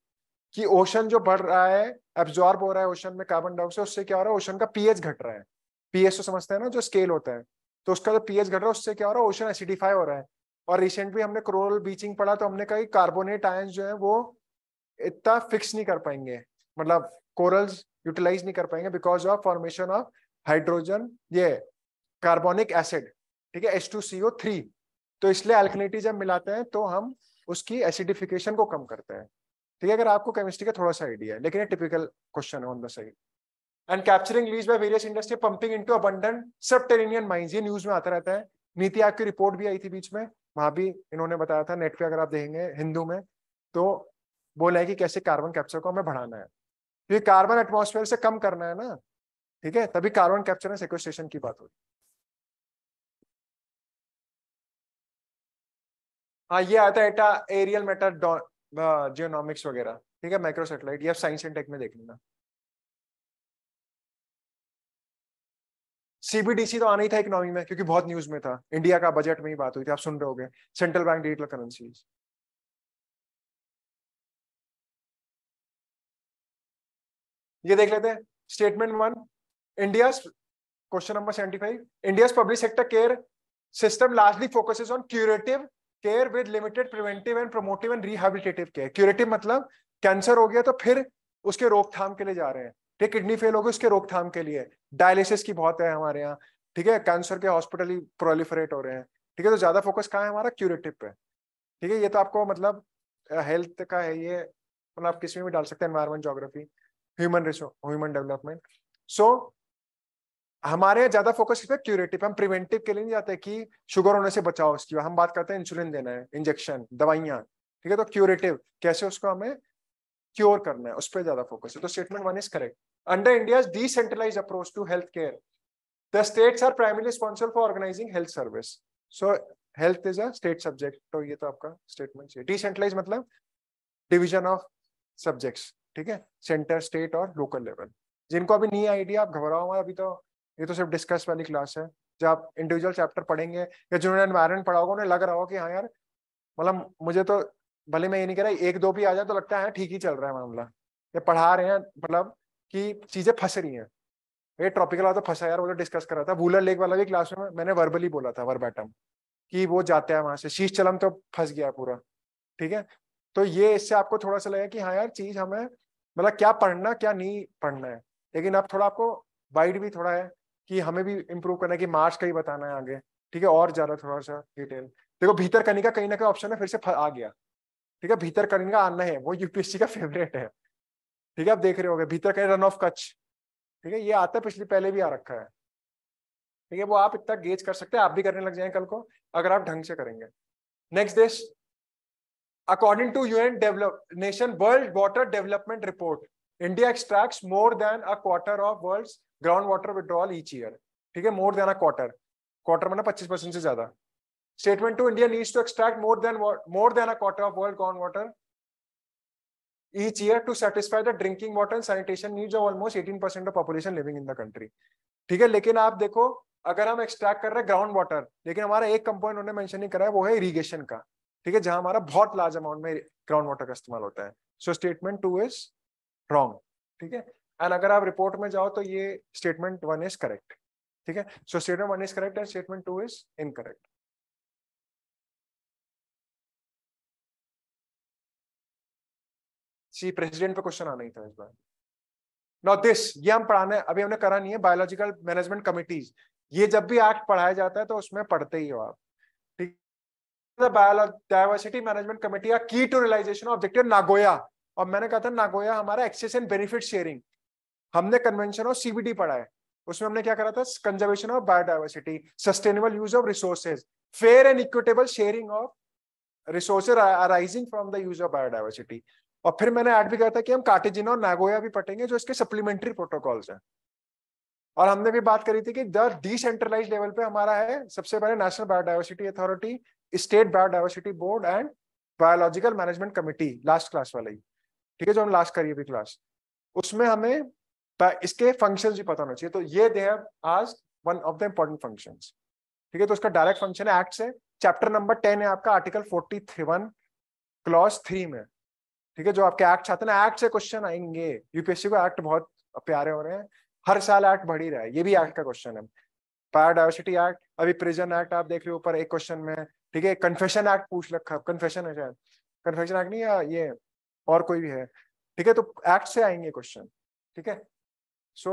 कि ओशन जो बढ़ रहा है, एब्जॉर्ब हो रहा है ओशन में कार्बन डाइऑक्साइड, उससे क्या हो रहा है, ओशन का पीएच घट रहा है। पीएच तो समझते हैं ना, जो स्केल होता है, तो उसका जो पीएच घट रहा है उससे क्या हो रहा है, ओशन एसिडिफाई हो रहा है। और रिसेंटली हमने कोरल बीचिंग पढ़ा तो हमने कहा कि कार्बोनेट आयंस जो है वो इतना फिक्स नहीं कर पाएंगे, मतलब कोरल्स यूटिलाइज नहीं कर पाएंगे because of formation of hydrogen ये कार्बोनिक एसिड। ठीक है, H2CO3। तो इसलिए अल्कलिनिटी जब मिलाते हैं तो हम उसकी एसिडिफिकेशन को कम करते हैं। ठीक है, अगर आपको केमिस्ट्री का थोड़ा सा आइडिया है, लेकिन ये टिपिकल क्वेश्चन है on the side. And capturing lease by various industry pumping into abundant subterranean mines, ये न्यूज में आता रहता है। नीति आयोग की रिपोर्ट भी आई थी बीच में, वहां भी इन्होंने बताया था, नेट पे अगर आप देखेंगे हिंदू में, तो बोला है कि कैसे कार्बन कैप्चर को हमें बढ़ाना है, क्योंकि कार्बन एटमॉस्फेयर से कम करना है ना। ठीक है, तभी कार्बन कैप्चर एंड सेक्वेस्ट्रेशन की बात होती है। हाँ, ये आता है एरियल मेटर जियोनॉमिक्स वगैरह। ठीक है, माइक्रो सैटेलाइट, ये आप साइंस एंड टेक में देख लेना। सीबीडीसी तो आना ही था इकोनॉमी में, क्योंकि बहुत न्यूज में था, इंडिया का बजट में ही बात हुई थी, आप सुन रहे होगे, सेंट्रल बैंक डिजिटल करेंसीज। ये देख लेते हैं statement 1, India question number 75, India public sector care system largely focuses on curative care with limited preventive and promotive and rehabilitative care. Curative मतलब कैंसर हो गया तो फिर उसके रोकथाम के लिए जा रहे हैं। ठीक, किडनी फेल हो गई उसके रोकथाम के लिए, डायलिसिस की बहुत है हमारे यहाँ। ठीक है, कैंसर के हॉस्पिटल ही प्रोलिफरेट हो रहे हैं। ठीक है, तो ज्यादा फोकस कहाँ है हमारा, क्यूरेटिव पे। ठीक है, ये तो आपको मतलब हेल्थ का है ये, मतलब आप किसी में भी डाल सकते हैं, एनवायरमेंट, ज्योग्राफी, ह्यूमन डेवलपमेंट। सो हमारे यहाँ ज्यादा फोकस इस पे क्यूरेटिव, हम प्रिवेंटिव के लिए नहीं जाते कि शुगर होने से बचाओ उसकी, हम बात करते हैं इंसुलिन देना है, इंजेक्शन, दवाइयां। ठीक है, तो क्यूरेटिव कैसे उसको हमें क्योर करना है, उस पर ज्यादा फोकस है। तो statement 1 is correct. Under India's decentralised approach to health care, the states are primary responsible for organising health service. So health is a state subject, तो ये तो आपका स्टेटमेंट है। डिसेंट्रलाइज मतलब डिविजन ऑफ सब्जेक्ट्स। ठीक है, सेंटर, स्टेट और local level. जिनको अभी नहीं आइडिया, आप घबराओ मत, अभी तो ये तो सिर्फ डिस्कस वाली क्लास है। जब आप इंडिविजुअल चैप्टर पढ़ेंगे या जिन्होंने एनवायरनमेंट पढ़ा होगा उन्हें लग रहा होगा कि हाँ यार, मतलब मुझे तो भले मैं ये नहीं कह रहा 1-2 भी आ जाए तो लगता है ठीक ही चल रहा है मामला, ये पढ़ा रहे हैं, मतलब कि चीजें फंस रही हैं। ये ट्रॉपिकल वाला तो फंसा यार, वो तो डिस्कस कर रहा था। वूलर लेक वाला भी क्लास में मैंने वर्बली बोला था, वर्बैटम, कि वो जाता है वहां से, शीश चलम तो फंस गया पूरा, ठीक है। तो ये इससे आपको थोड़ा सा लगेगा कि हाँ यार चीज हमें मतलब क्या पढ़ना क्या नहीं पढ़ना है, लेकिन अब थोड़ा आपको वाइड भी थोड़ा है कि हमें भी इम्प्रूव करना है कि मार्च का ही बताना है आगे, ठीक है, और ज्यादा थोड़ा सा डिटेल। देखो भीतर कनिका कहीं ना कहीं ऑप्शन है, फिर से आ गया, ठीक है, भीतर कनिका आना है, वो यूपीएससी का फेवरेट है, ठीक है, आप देख रहे होगे भीतर कहीं रन ऑफ कच्छ, ठीक है, ये आता है, पिछली पहले भी आ रखा है, ठीक है, वो आप इतना गेज कर सकते हैं, आप भी करने लग जाए कल को अगर आप ढंग से करेंगे। नेक्स्ट देश, according to UN nation world water development report, India extracts more than a quarter of world's ground water withdrawal each year, ठीक है, more than a quarter, quarter मतलब 25% से ज्यादा। Statement 2, India needs to extract more than a quarter of world ground water each year to satisfy the drinking water and sanitation needs of almost 18% of population living in the country, ठीक है। लेकिन आप देखो अगर हम extract कर रहे हैं ग्राउंड वाटर, लेकिन हमारा एक कंपोनेंट उन्होंने मेंशन नहीं करा है, वो है इरिगेशन का, ठीक है, जहां हमारा बहुत लार्ज अमाउंट में ग्राउंड वाटर का इस्तेमाल होता है। सो स्टेटमेंट 2 इज रॉन्ग, ठीक है। एंड अगर आप रिपोर्ट में जाओ तो ये स्टेटमेंट 1 इज करेक्ट, ठीक है। So statement 1 is correct and statement 2 is incorrect. C president पे क्वेश्चन आना ही था इस बार। नाउ दिस, ये हम पढ़ाने अभी हमने करा नहीं है, बायोलॉजिकल मैनेजमेंट कमिटीज, ये जब भी एक्ट पढ़ाया जाता है तो उसमें पढ़ते ही हो आप, ठीक है। बायोडाइवर्सिटी मैनेजमेंट कमेटी या की टू रियलाइजेशन ऑब्जेक्टिव नागोया, और मैंने कहा था नागोया हमारा एक्सेस एंड बेनिफिट शेयरिंग, हमने कन्वेंशन ऑफ सीबीडी पढ़ा है, उसमें हमने क्या करा था, conservation of biodiversity, sustainable use of resources, fair and equitable sharing of resources arising from the use of biodiversity. और फिर मैंने ऐड भी कहा था कि हम कार्टेजिना और नागोया भी पढ़ेंगे जो इसके सप्लीमेंट्री प्रोटोकॉल्स हैं। और हमने भी बात करी थी कि द डिसेंट्रलाइज लेवल पे हमारा है सबसे पहले national biodiversity authority, state biodiversity board and biological management committee, last class वाला ही, ठीक है, जो हम लास्ट करी अभी क्लास, उसमें हमें इसके फंक्शंस भी पता होना चाहिए। तो ये they have asked one of the important functions, ठीक है। तो उसका डायरेक्ट फंक्शन है एक्ट से, चैप्टर नंबर 10 है आपका, आर्टिकल 41 क्लॉज 3 में, ठीक है, जो आपके एक्ट आते हैं ना, एक्ट से क्वेश्चन आएंगे, यूपीएससी को एक्ट बहुत प्यारे हो रहे हैं, हर साल एक्ट बढ़ ही रहा है, ये भी एक्ट का क्वेश्चन है। बायोडाइवर्सिटी एक्ट, अभी प्रिजन एक्ट आप देख रहे हो ऊपर एक क्वेश्चन में, ठीक है, कन्फेशन एक्ट पूछ रखा, कन्फेशन है शायद, कन्फेशन एक्ट नहीं, या ये और कोई भी है, ठीक है, तो एक्ट से आएंगे क्वेश्चन, ठीक है। सो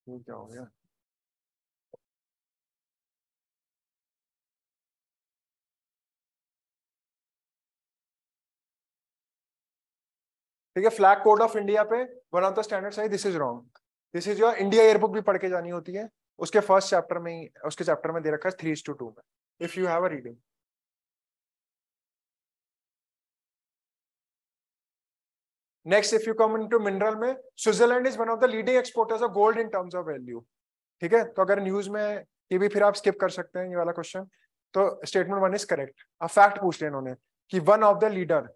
क्या हो गया, ठीक है, फ्लैग कोड ऑफ इंडिया पे वन ऑफ द स्टैंडर्ड्स है, this is wrong, this is your India yearbook भी पढ़ के जानी होती है, उसके फर्स्ट चैप्टर में ही, उसके चैप्टर में दे रखा है 3:2 में, if you have a reading. Next, if you come into mineral में, Switzerland is one of the leading exporters of gold in terms of value, ठीक है। तो अगर न्यूज में ये भी फिर आप स्किप कर सकते हैं ये वाला क्वेश्चन, तो स्टेटमेंट 1 इज करेक्ट। अब फैक्ट पूछ लिया इन्होंने कि one of the leader,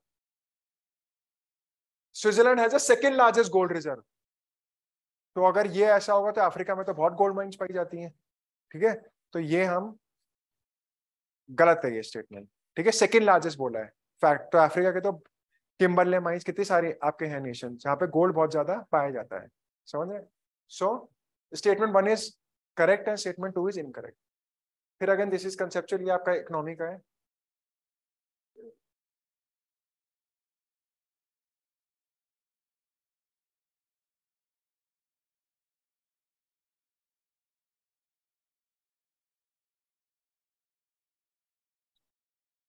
Switzerland has a second largest gold reserve, तो अगर ये ऐसा होगा तो अफ्रीका में तो बहुत गोल्ड माइंस पाई जाती हैं, ठीक है, तो ये हम गलत है ये स्टेटमेंट, ठीक है, सेकंड लार्जेस्ट बोला है फैक्ट, तो अफ्रीका के तो किम्बरले माइंस कितनी सारी आपके हैं नेशन जहां पे गोल्ड बहुत ज्यादा पाया जाता है, समझ रहे। सो statement 1 is correct and statement 2 is incorrect. फिर अगेन दिस इज कंसेप्चुअल, ये आपका इकोनॉमी का है,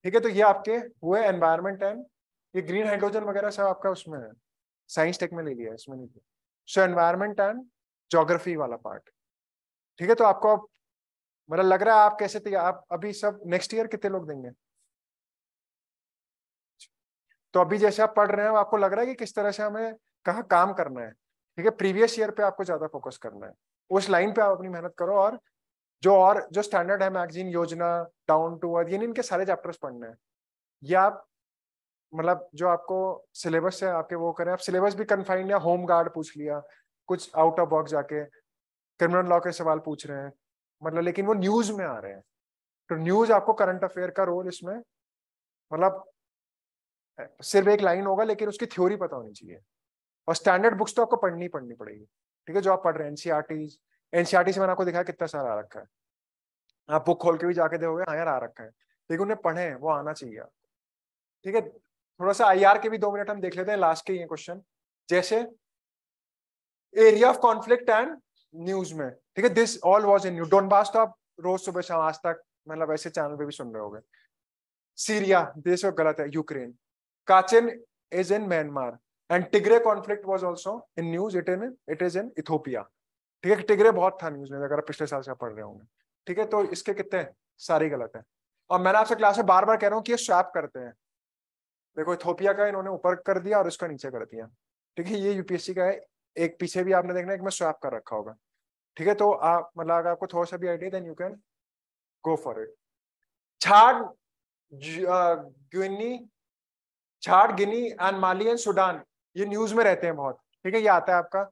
ठीक है। तो ये आपके हुए एनवायरमेंट एंड ये ग्रीन हाइड्रोजन वगैरह सब आपका उसमें है, साइंस टेक में ले लिया है, इसमें नहीं। सो एनवायरमेंट एंड ज्योग्राफी वाला पार्ट, ठीक है। तो आपको मतलब लग रहा है आप कैसे तैयार, आप अभी सब नेक्स्ट ईयर कितने लोग देंगे, तो अभी जैसे आप पढ़ रहे हैं आपको लग रहा है कि किस तरह से हमें कहाँ काम करना है, ठीक है, प्रीवियस ईयर पे आपको ज्यादा फोकस करना है, उस लाइन पे आप अपनी मेहनत करो, और जो स्टैंडर्ड है मैगजीन, योजना, डाउन टू अर्थ, ये इनके सारे चैप्टर्स पढ़ने हैं, ये आप मतलब जो आपको सिलेबस है आपके वो करें, आप सिलेबस भी कन्फाइंड, या होम गार्ड पूछ लिया, कुछ आउट ऑफ बॉक्स जाके क्रिमिनल लॉ के सवाल पूछ रहे हैं, मतलब लेकिन वो न्यूज में आ रहे हैं, तो न्यूज आपको करंट अफेयर का रोल इसमें मतलब सिर्फ एक लाइन होगा लेकिन उसकी थ्योरी पता होनी चाहिए, और स्टैंडर्ड बुक्स तो आपको पढ़नी पड़ेगी, ठीक है, जो आप पढ़ रहे हैं एनसीईआरटीज, एनसीईआरटी से मैंने आपको दिखाया कितना सारा आ रखा है, आप बुक खोल के भी जाके देखोगे हाँ यार आ रखा है, लेकिन उन्हें पढ़े वो आना चाहिए। ठीक है, थोड़ा सा आईआर के भी 2 मिनट हम देख लेते हैं, लास्ट के ये क्वेश्चन। जैसे area of conflict and news में, ठीक है, this all was in news. Donbas तो आप रोज सुबह शाम आज तक मतलब ऐसे चैनल पे भी सुन रहे होंगे। सीरिया देश गलत है, Ukraine. काचिन is in Myanmar and Tigray conflict was also in news, it is in Ethiopia. ठीक है, टिग्रे बहुत था न्यूज में अगर आप पिछले साल से पढ़ रहे होंगे। ठीक है, तो इसके कितने सारी गलत है। और मैंने आपसे क्लास में बार बार कह रहा हूँ कि ये स्वैप करते हैं। देखो इथोपिया का इन्होंने ऊपर कर दिया और इसका नीचे कर दिया। ठीक है, ये यूपीएससी का है, एक पीछे भी आपने देखना एक में स्वैप कर रखा होगा। ठीक है, तो आप मतलब अगर आपको थोड़ा सा भी idea then you can go for it. Chad Guinea, Chad Guinea and Mali and Sudan, ये न्यूज में रहते हैं बहुत। ठीक है, ये आता है आपका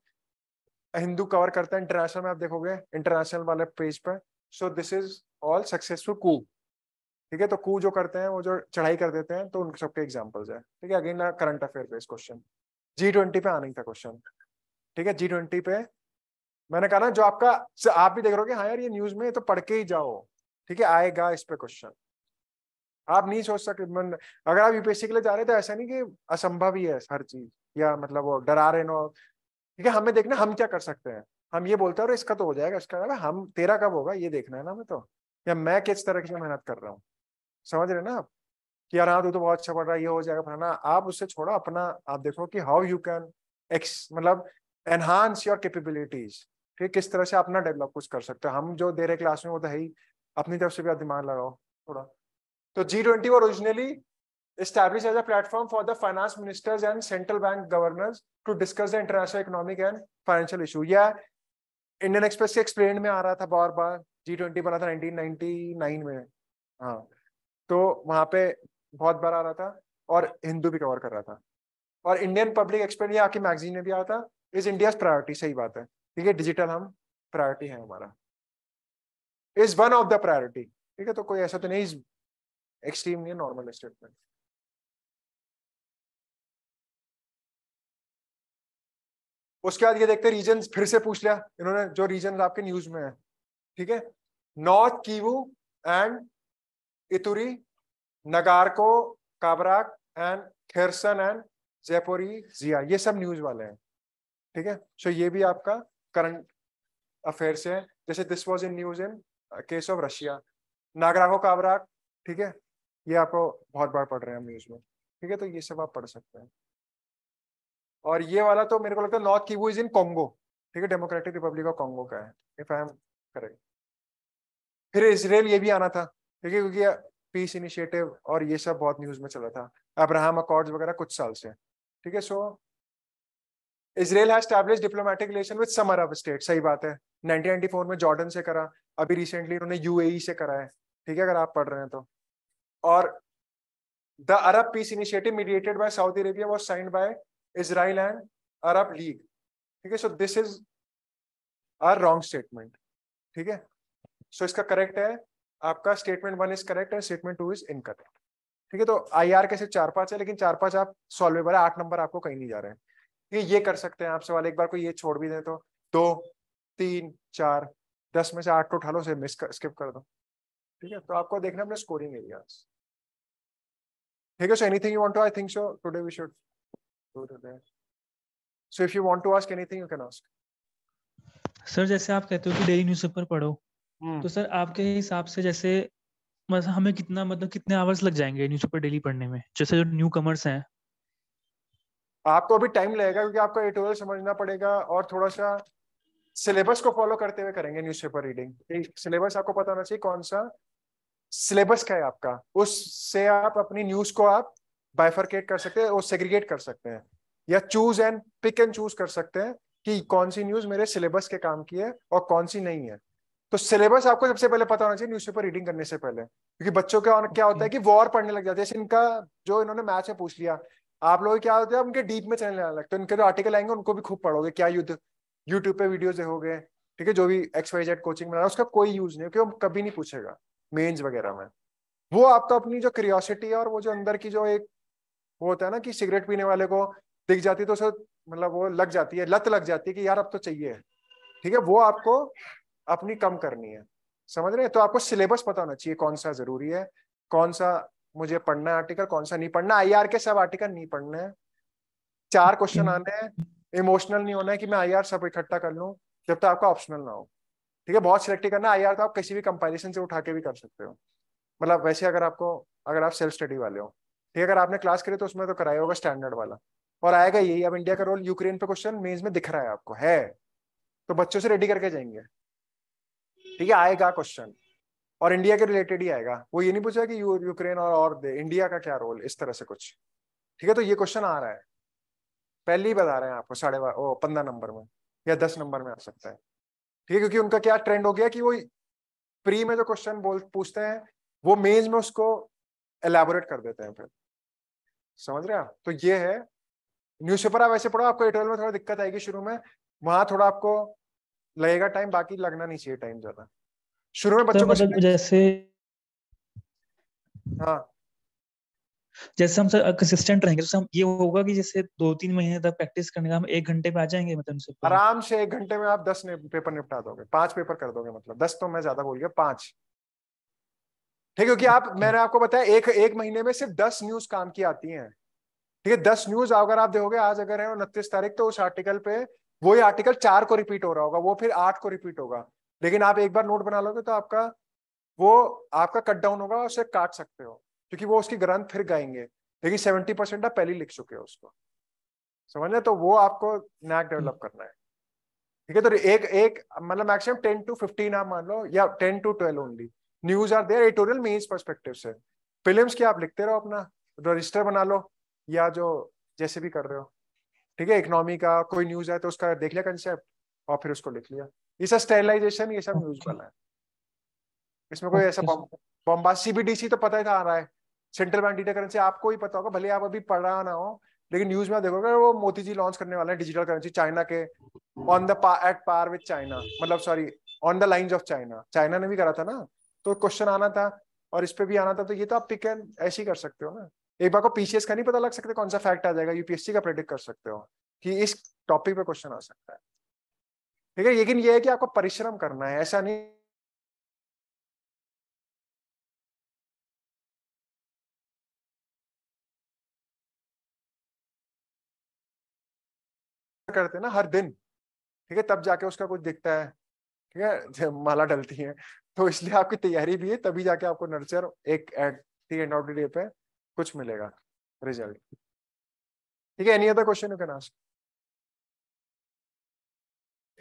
हिंदू कवर करता है इंटरनेशनल में, आप देखोगे इंटरनेशनल वाले पेज पर। So this is all successful coup. ठीक है, तो कू जो करते हैं वो जो चढ़ाई कर देते हैं, तो उन सबके एग्जांपल्स है। ठीक है, again current affair based question, G20 पे आना ही था क्वेश्चन। ठीक है, G20 पे मैंने कहा ना जो आपका आप भी देख रहे हो हाँ यार ये न्यूज में तो पढ़ के ही जाओ। ठीक है, आएगा इस पे क्वेश्चन, आप नहीं सोच सकते। अगर आप यूपीएससी के लिए जा रहे तो ऐसा नहीं कि असंभव ही है हर चीज, या मतलब वो डरा रहे नो। ठीक है, हमें देखना हम क्या कर सकते हैं। हम ये बोलते हैं और इसका तो हो जाएगा, इसका हम तेरा कब होगा ये देखना है ना हमें तो, या मैं किस तरह से मेहनत कर रहा हूँ। समझ रहे ना आप कि यार हाँ तू तो बहुत अच्छा पढ़ रहा है, ये हो जाएगा फलाना। आप उससे छोड़ो अपना, आप देखो कि हाउ यू कैन मतलब एनहांस योर कैपेबिलिटीज। ठीक, किस तरह से अपना डेवलप कुछ कर सकते हो। हम जो दे रहे क्लास में वो तो है ही, अपनी तरफ से भी आप दिमाग लगाओ थोड़ा। तो G20 वो originally established as a platform for the finance ministers and central bank governors to discuss the international economic and financial issue। या इंडियन एक्सप्रेस से एक्सप्लेन में आ रहा था बार बार, G20 बना था 1999 में। हाँ, तो वहां पे बहुत बार आ रहा था और हिंदू भी कवर कर रहा था। और इंडियन पब्लिक एक्सपर्ट या आपकी मैगजीन में भी आता था, इज इंडिया प्रायोरिटी। सही बात है, ठीक है, डिजिटल हम प्रायोरिटी है हमारा, is one of the priority. ठीक है, तो कोई ऐसा तो नहीं एक्सट्रीम नहीं है, नॉर्मल स्टेटमेंट। उसके बाद ये देखते हैं रीजन, फिर से पूछ लिया इन्होंने जो रीजन आपके न्यूज में है। ठीक है, North Kivu and Ituri, Nagorno Karabakh and Kherson and Zaporizhzhia, ये सब न्यूज वाले हैं। ठीक है, सो ये भी आपका करंट अफेयर से है। जैसे this was in news in case of Russia, Nagorno Karabakh. ठीक है, ये आपको बहुत बार पढ़ रहे हैं हम न्यूज में। ठीक है, तो ये सब आप पढ़ सकते हैं। और ये वाला तो मेरे को लगता है North Kivu is in Congo. ठीक है, डेमोक्रेटिक रिपब्लिक ऑफ कॉन्गो का है, इफ आई एम करेक्ट। फिर इसराइल ये भी आना था, ठीक है, क्योंकि पीस इनिशिएटिव और ये सब बहुत न्यूज में चला था, अब्राहम अकॉर्ड्स वगैरह कुछ साल से। ठीक है, so Israel has established diplomatic relation with some Arab state. सही बात है, 1994 में जॉर्डन से करा, अभी रिसेंटली उन्होंने यूएई से करा है। ठीक है, अगर आप पढ़ रहे हैं तो। और the Arab piece initiative mediated by Saudi Arabia was signed by Israel and Arab league. ठीक है, so this is a wrong statement. ठीक है, सो इसका करेक्ट है आपका statement 1 is correct and statement 2 is incorrect. ठीक है, तो आईआर के सिर्फ 4-5 है, लेकिन 4-5 आप सॉल्वेबल है, 8 नंबर आपको कहीं नहीं जा रहे हैं। ये कर सकते हैं आप सवाल, एक बार को ये छोड़ भी दें तो 2, 3, 4, 10 में से 8 को उठा लो, उसे स्किप कर दो। ठीक है, तो आपको देखना अपने स्कोरिंग एरियाज। ठीक है, so anything you want to, I think so today we should do that. So if you want to ask anything you can ask. Sir जैसे आप कहते हो कि डेली न्यूज़पेपर पढ़ो, तो सर आपके हिसाब से जैसे मतलब हमें कितना मतलब कितने आवर्स लग जाएंगे न्यूज़पेपर डेली पढ़ने में, जैसे जो न्यू कमर्स हैं? आपको अभी टाइम लगेगा क्योंकि आपको एडिटोरियल समझना पड़ेगा और थोड़ा सा सिलेबस को फॉलो करते हुए करेंगे न्यूज़पेपर रीडिंग। सिलेबस आपको पता होना चाहिए कौन सा सिलेबस का है आपका, उससे आप अपनी न्यूज को आप बाइफरकेट कर सकते हैं और सेग्रीगेट कर सकते हैं, या choose and pick and choose कर सकते हैं कि कौन सी न्यूज मेरे सिलेबस के काम की है और कौन सी नहीं है। तो सिलेबस आपको सबसे पहले पता होना चाहिए न्यूज़पेपर रीडिंग करने से पहले, क्योंकि बच्चों का क्या होता है कि वॉर पढ़ने लग जाते हैं। जैसे इनका जो इन्होंने मैच में पूछ लिया, आप लोग क्या होता है उनके डीप में चलने लगते हैं, इनके जो आर्टिकल आएंगे उनको भी खूब पढ़ोगे, क्या युद्ध यूट्यूब पे वीडियोज देखोगे। ठीक है, जो भी XYZ कोचिंग में उसका कोई यूज नहीं, क्योंकि वो कभी नहीं पूछेगा मेंस वगैरह में। वो आपका अपनी जो क्यूरियोसिटी है और वो जो अंदर की जो एक वो होता है ना कि सिगरेट पीने वाले को दिख जाती है तो उसे मतलब वो लग जाती है, लत लग जाती है कि यार अब तो चाहिए। ठीक है, वो आपको अपनी कम करनी है, समझ रहे हैं? तो आपको सिलेबस पता होना चाहिए, कौन सा जरूरी है, कौन सा मुझे पढ़ना है आर्टिकल, कौन सा नहीं पढ़ना। आईआर के सब आर्टिकल नहीं पढ़ने हैं, 4 क्वेश्चन आने हैं, इमोशनल नहीं होना है कि मैं आईआर सब इकट्ठा कर लूं, जब तक आपका ऑप्शनल ना हो। ठीक है, बहुत सिलेक्टिव करना है। आईआर तो आप किसी भी कंपाइलेशन से उठा के भी कर सकते हो, मतलब वैसे अगर आप सेल्फ स्टडी वाले हो। ठीक है, अगर आपने क्लास करी तो उसमें तो कराया होगा स्टैंडर्ड वाला, और आएगा यही। अब इंडिया का रोल यूक्रेन पे क्वेश्चन मेंस में दिख रहा है आपको, है तो बच्चों से रेडी करके जाएंगे। ठीक है, आएगा क्वेश्चन और इंडिया के रिलेटेड ही आएगा, वो ये नहीं पूछा कि यूक्रेन और इंडिया का क्या रोल, इस तरह से कुछ। ठीक है, तो ये क्वेश्चन आ रहा है, पहले ही बता रहे हैं आपको, 15 नंबर में या 10 नंबर में आ सकता है। ठीक है, क्योंकि उनका क्या ट्रेंड हो गया कि वो प्री में जो क्वेश्चन पूछते हैं वो मेंस में उसको एलैबोरेट कर देते हैं फिर, समझ रहे हैं आप? तो ये है न्यूज़पेपर। आप ऐसे पढ़ो, आपको एटोल में थोड़ा दिक्कत आएगी शुरू में, वहां थोड़ा आपको लगेगा टाइम, बाकी लगना नहीं चाहिए टाइम ज्यादा शुरू में तो बच्चों को। मतलब हाँ, जैसे हम सर कंसिस्टेंट रहेंगे तो हम ये होगा कि जैसे 2-3 महीने तक प्रैक्टिस करने का हम 1 घंटे पे आ जाएंगे मतलब न्यूज़पेपर। आराम से 1 घंटे में आप 10 पेपर निपटा दोगे, 5 पेपर कर दोगे, मतलब 10 तो मैं ज्यादा बोल गया, 5। ठीक है, क्योंकि मैंने आपको बताया एक महीने में सिर्फ 10 न्यूज काम की आती हैं। ठीक है, 10 न्यूज अगर आप देखोगे, आज अगर है 29 तारीख, तो उस आर्टिकल पे वही आर्टिकल 4 को रिपीट हो रहा होगा, वो फिर 8 को रिपीट होगा। लेकिन आप एक बार नोट बना लोगे तो आपका कट डाउन होगा, उसे काट सकते हो, क्योंकि वो उसकी ग्रंथ फिर गाएंगे। लेकिन 70% आप पहले ही लिख चुके हो उसको, समझ रहे? तो वो आपको नैक डेवलप करना है। ठीक है, तो एक एक मतलब मैक्सिमम 10 to 15 आप मान लो, या 10 to 12 only news are there editorial mains perspective से। फिल्म्स की आप लिखते रहो, अपना रजिस्टर बना लो, या जो जैसे भी कर रहे हो। ठीक है, इकोनॉमी का कोई न्यूज है तो उसका देख लिया कंसेप्ट और फिर उसको लिख लिया। ये सब स्टेरिलाइजेशन, ये सब न्यूज ओके वाला है, इसमें कोई ऐसा ओके सर। बॉम्बा। सीबीडीसी तो पता ही था आ रहा है, सेंट्रल बैंक डिजिटल करेंसी, आपको ही पता होगा, भले आप अभी पढ़ा ना हो, लेकिन न्यूज में देखोगे वो मोदी जी लॉन्च करने वाले हैं डिजिटल करेंसी चाइना के, on the at par with China, मतलब sorry, on the lines of China. China ने भी करा था ना, तो क्वेश्चन आना था और इस पे भी आना था, तो ये तो आप पिक एंड ऐसे ही कर सकते हो ना। एक बार को पीसीएस का नहीं पता लग सकता कौन सा फैक्ट आ जाएगा, यूपीएससी का प्रेडिक्ट कर सकते हो कि इस टॉपिक पे क्वेश्चन आ सकता है। ठीक है, लेकिन ये है कि आपको परिश्रम करना है, ऐसा नहीं करते ना हर दिन। ठीक है, तब जाके उसका कुछ दिखता है। ठीक है, जब माला डलती है, तो इसलिए आपकी तैयारी भी है, तभी जाके आपको नर्चर एक at the end of the day पे कुछ मिलेगा रिजल्ट। ठीक है, any other question you can ask.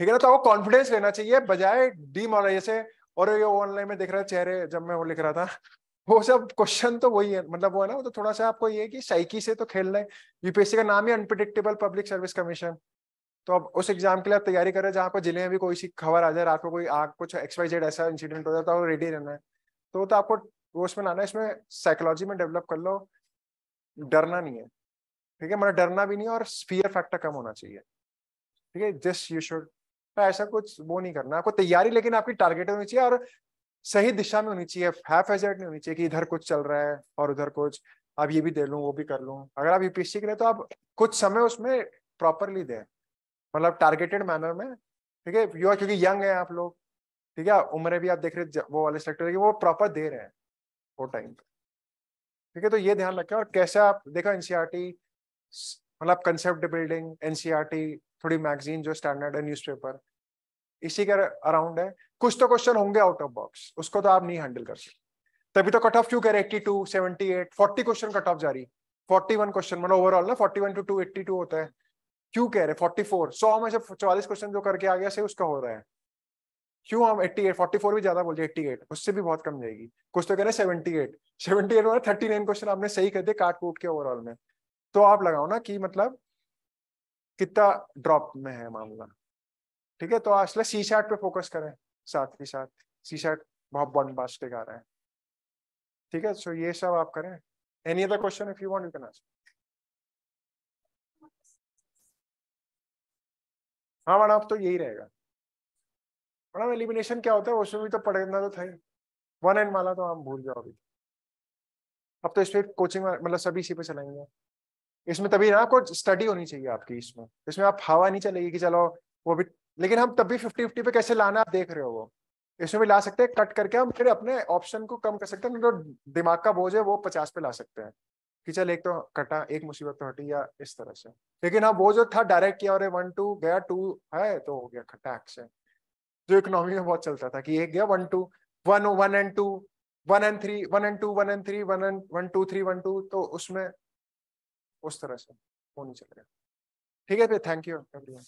ठीक है ना, तो आपको कॉन्फिडेंस लेना चाहिए बजाय डीमोरलाइज से। और ये ऑनलाइन में देख रहा है चेहरे, जब मैं वो लिख रहा था वो सब क्वेश्चन तो वही है, मतलब वो है ना, वो तो थोड़ा सा आपको ये है कि साइकी से तो खेलना है। यूपीएससी का नाम ही अनप्रिडिक्टेबल पब्लिक सर्विस कमीशन। तो अब उस एग्जाम के लिए आप तैयारी करें जहां पर जिले में भी कोई सी खबर आ जाए, रात को कोई आग कुछ XYZ ऐसा इंसिडेंट हो जाता है, रेडी रहना है। तो आपको वो उसमें लाना है, इसमें साइकोलॉजी में डेवलप कर लो, डरना नहीं है। ठीक है, मतलब डरना भी नहीं है, और फियर फैक्टर कम होना चाहिए। ठीक है, जस्ट यू शुड, ऐसा कुछ वो नहीं करना आपको तैयारी, लेकिन आपकी टारगेट होनी चाहिए और सही दिशा में होनी चाहिए। हाफ एजर्ट नहीं होनी चाहिए कि इधर कुछ चल रहा है और उधर कुछ, अब ये भी दे लूं वो भी कर लूं। अगर आप यूपीएससी के लिए, तो आप कुछ समय उसमें प्रॉपरली दें, मतलब टारगेटेड मैनर में। ठीक है, क्योंकि यंग है आप लोग, ठीक है, उम्र भी आप देख रहे वो वाले सेक्टर की, वो प्रॉपर दे रहे हैं वो टाइम पे। ठीक है, तो ये ध्यान रखें। और कैसे आप देखा एनसीईआरटी, मतलब कंसेप्ट बिल्डिंग, एनसीईआरटी, थोड़ी मैगजीन जो स्टैंडर्ड है, न्यूज़पेपर, इसी के अराउंड है। कुछ तो क्वेश्चन होंगे आउट ऑफ बॉक्स, उसको तो आप नहीं हैंडल कर सकते, तभी तो कट ऑफ क्यों कह रहे 82, 78, 40 क्वेश्चन कट ऑफ जारी। 41 क्वेश्चन मतलब ओवरऑल ना, 41 to 282 होता है। क्यों कह रहे 44? 100 में से 44 क्वेश्चन जो करके आ गया से उसका हो रहा है। क्यों हम 88, 44 भी ज्यादा बोल दिया, 88 उससे भी बहुत कम जाएगी। कुछ तो कह रहे 78, 78 में 39 क्वेश्चन आपने सही कर दिए काट कूट के ओवरऑल में। तो आप लगाओ ना कि मतलब कितना ड्रॉप में है मामला। ठीक है, तो असले सी शैट पे फोकस करें, साथ ही साथ सी शैट बहुत बॉम्बास्टिक आ रहा है। ठीक है, सो ये सब आप करें। Any other question if you want you can ask. हाँ मैडम, अब तो यही रहेगा मैडम। एलिमिनेशन क्या होता है उसमें भी तो पढ़ना तो था ही, 1N वाला तो हम भूल जाओ अभी। अब तो इस पे कोचिंग मतलब सभी इसी पे चलेंगे। इसमें तभी ना आपको स्टडी होनी चाहिए आपकी, इसमें आप हवा नहीं चलेगी कि चलो वो भी लेकिन हम तब भी 50-50 पे कैसे लाना आप देख रहे हो, वो इसमें भी ला सकते हैं, कट करके हम फिर अपने ऑप्शन को कम कर सकते हैं, जो दिमाग का बोझ है वो 50 पे ला सकते हैं कि चल एक तो कटा, एक मुसीबत तो हटी, या इस तरह से। लेकिन हाँ वो जो था डायरेक्ट किया और 1-2 गया 2 है तो हो गया खटाक से, जो इकोनॉमी में बहुत चलता था कि एक गया 1-2 1 and 2 1 and 3 1 and 2 1 and 3 1 and 1 2 3 1 2, तो उसमें उस तरह से वो नहीं चल रहा। ठीक है फिर, थैंक यू एवरीवन।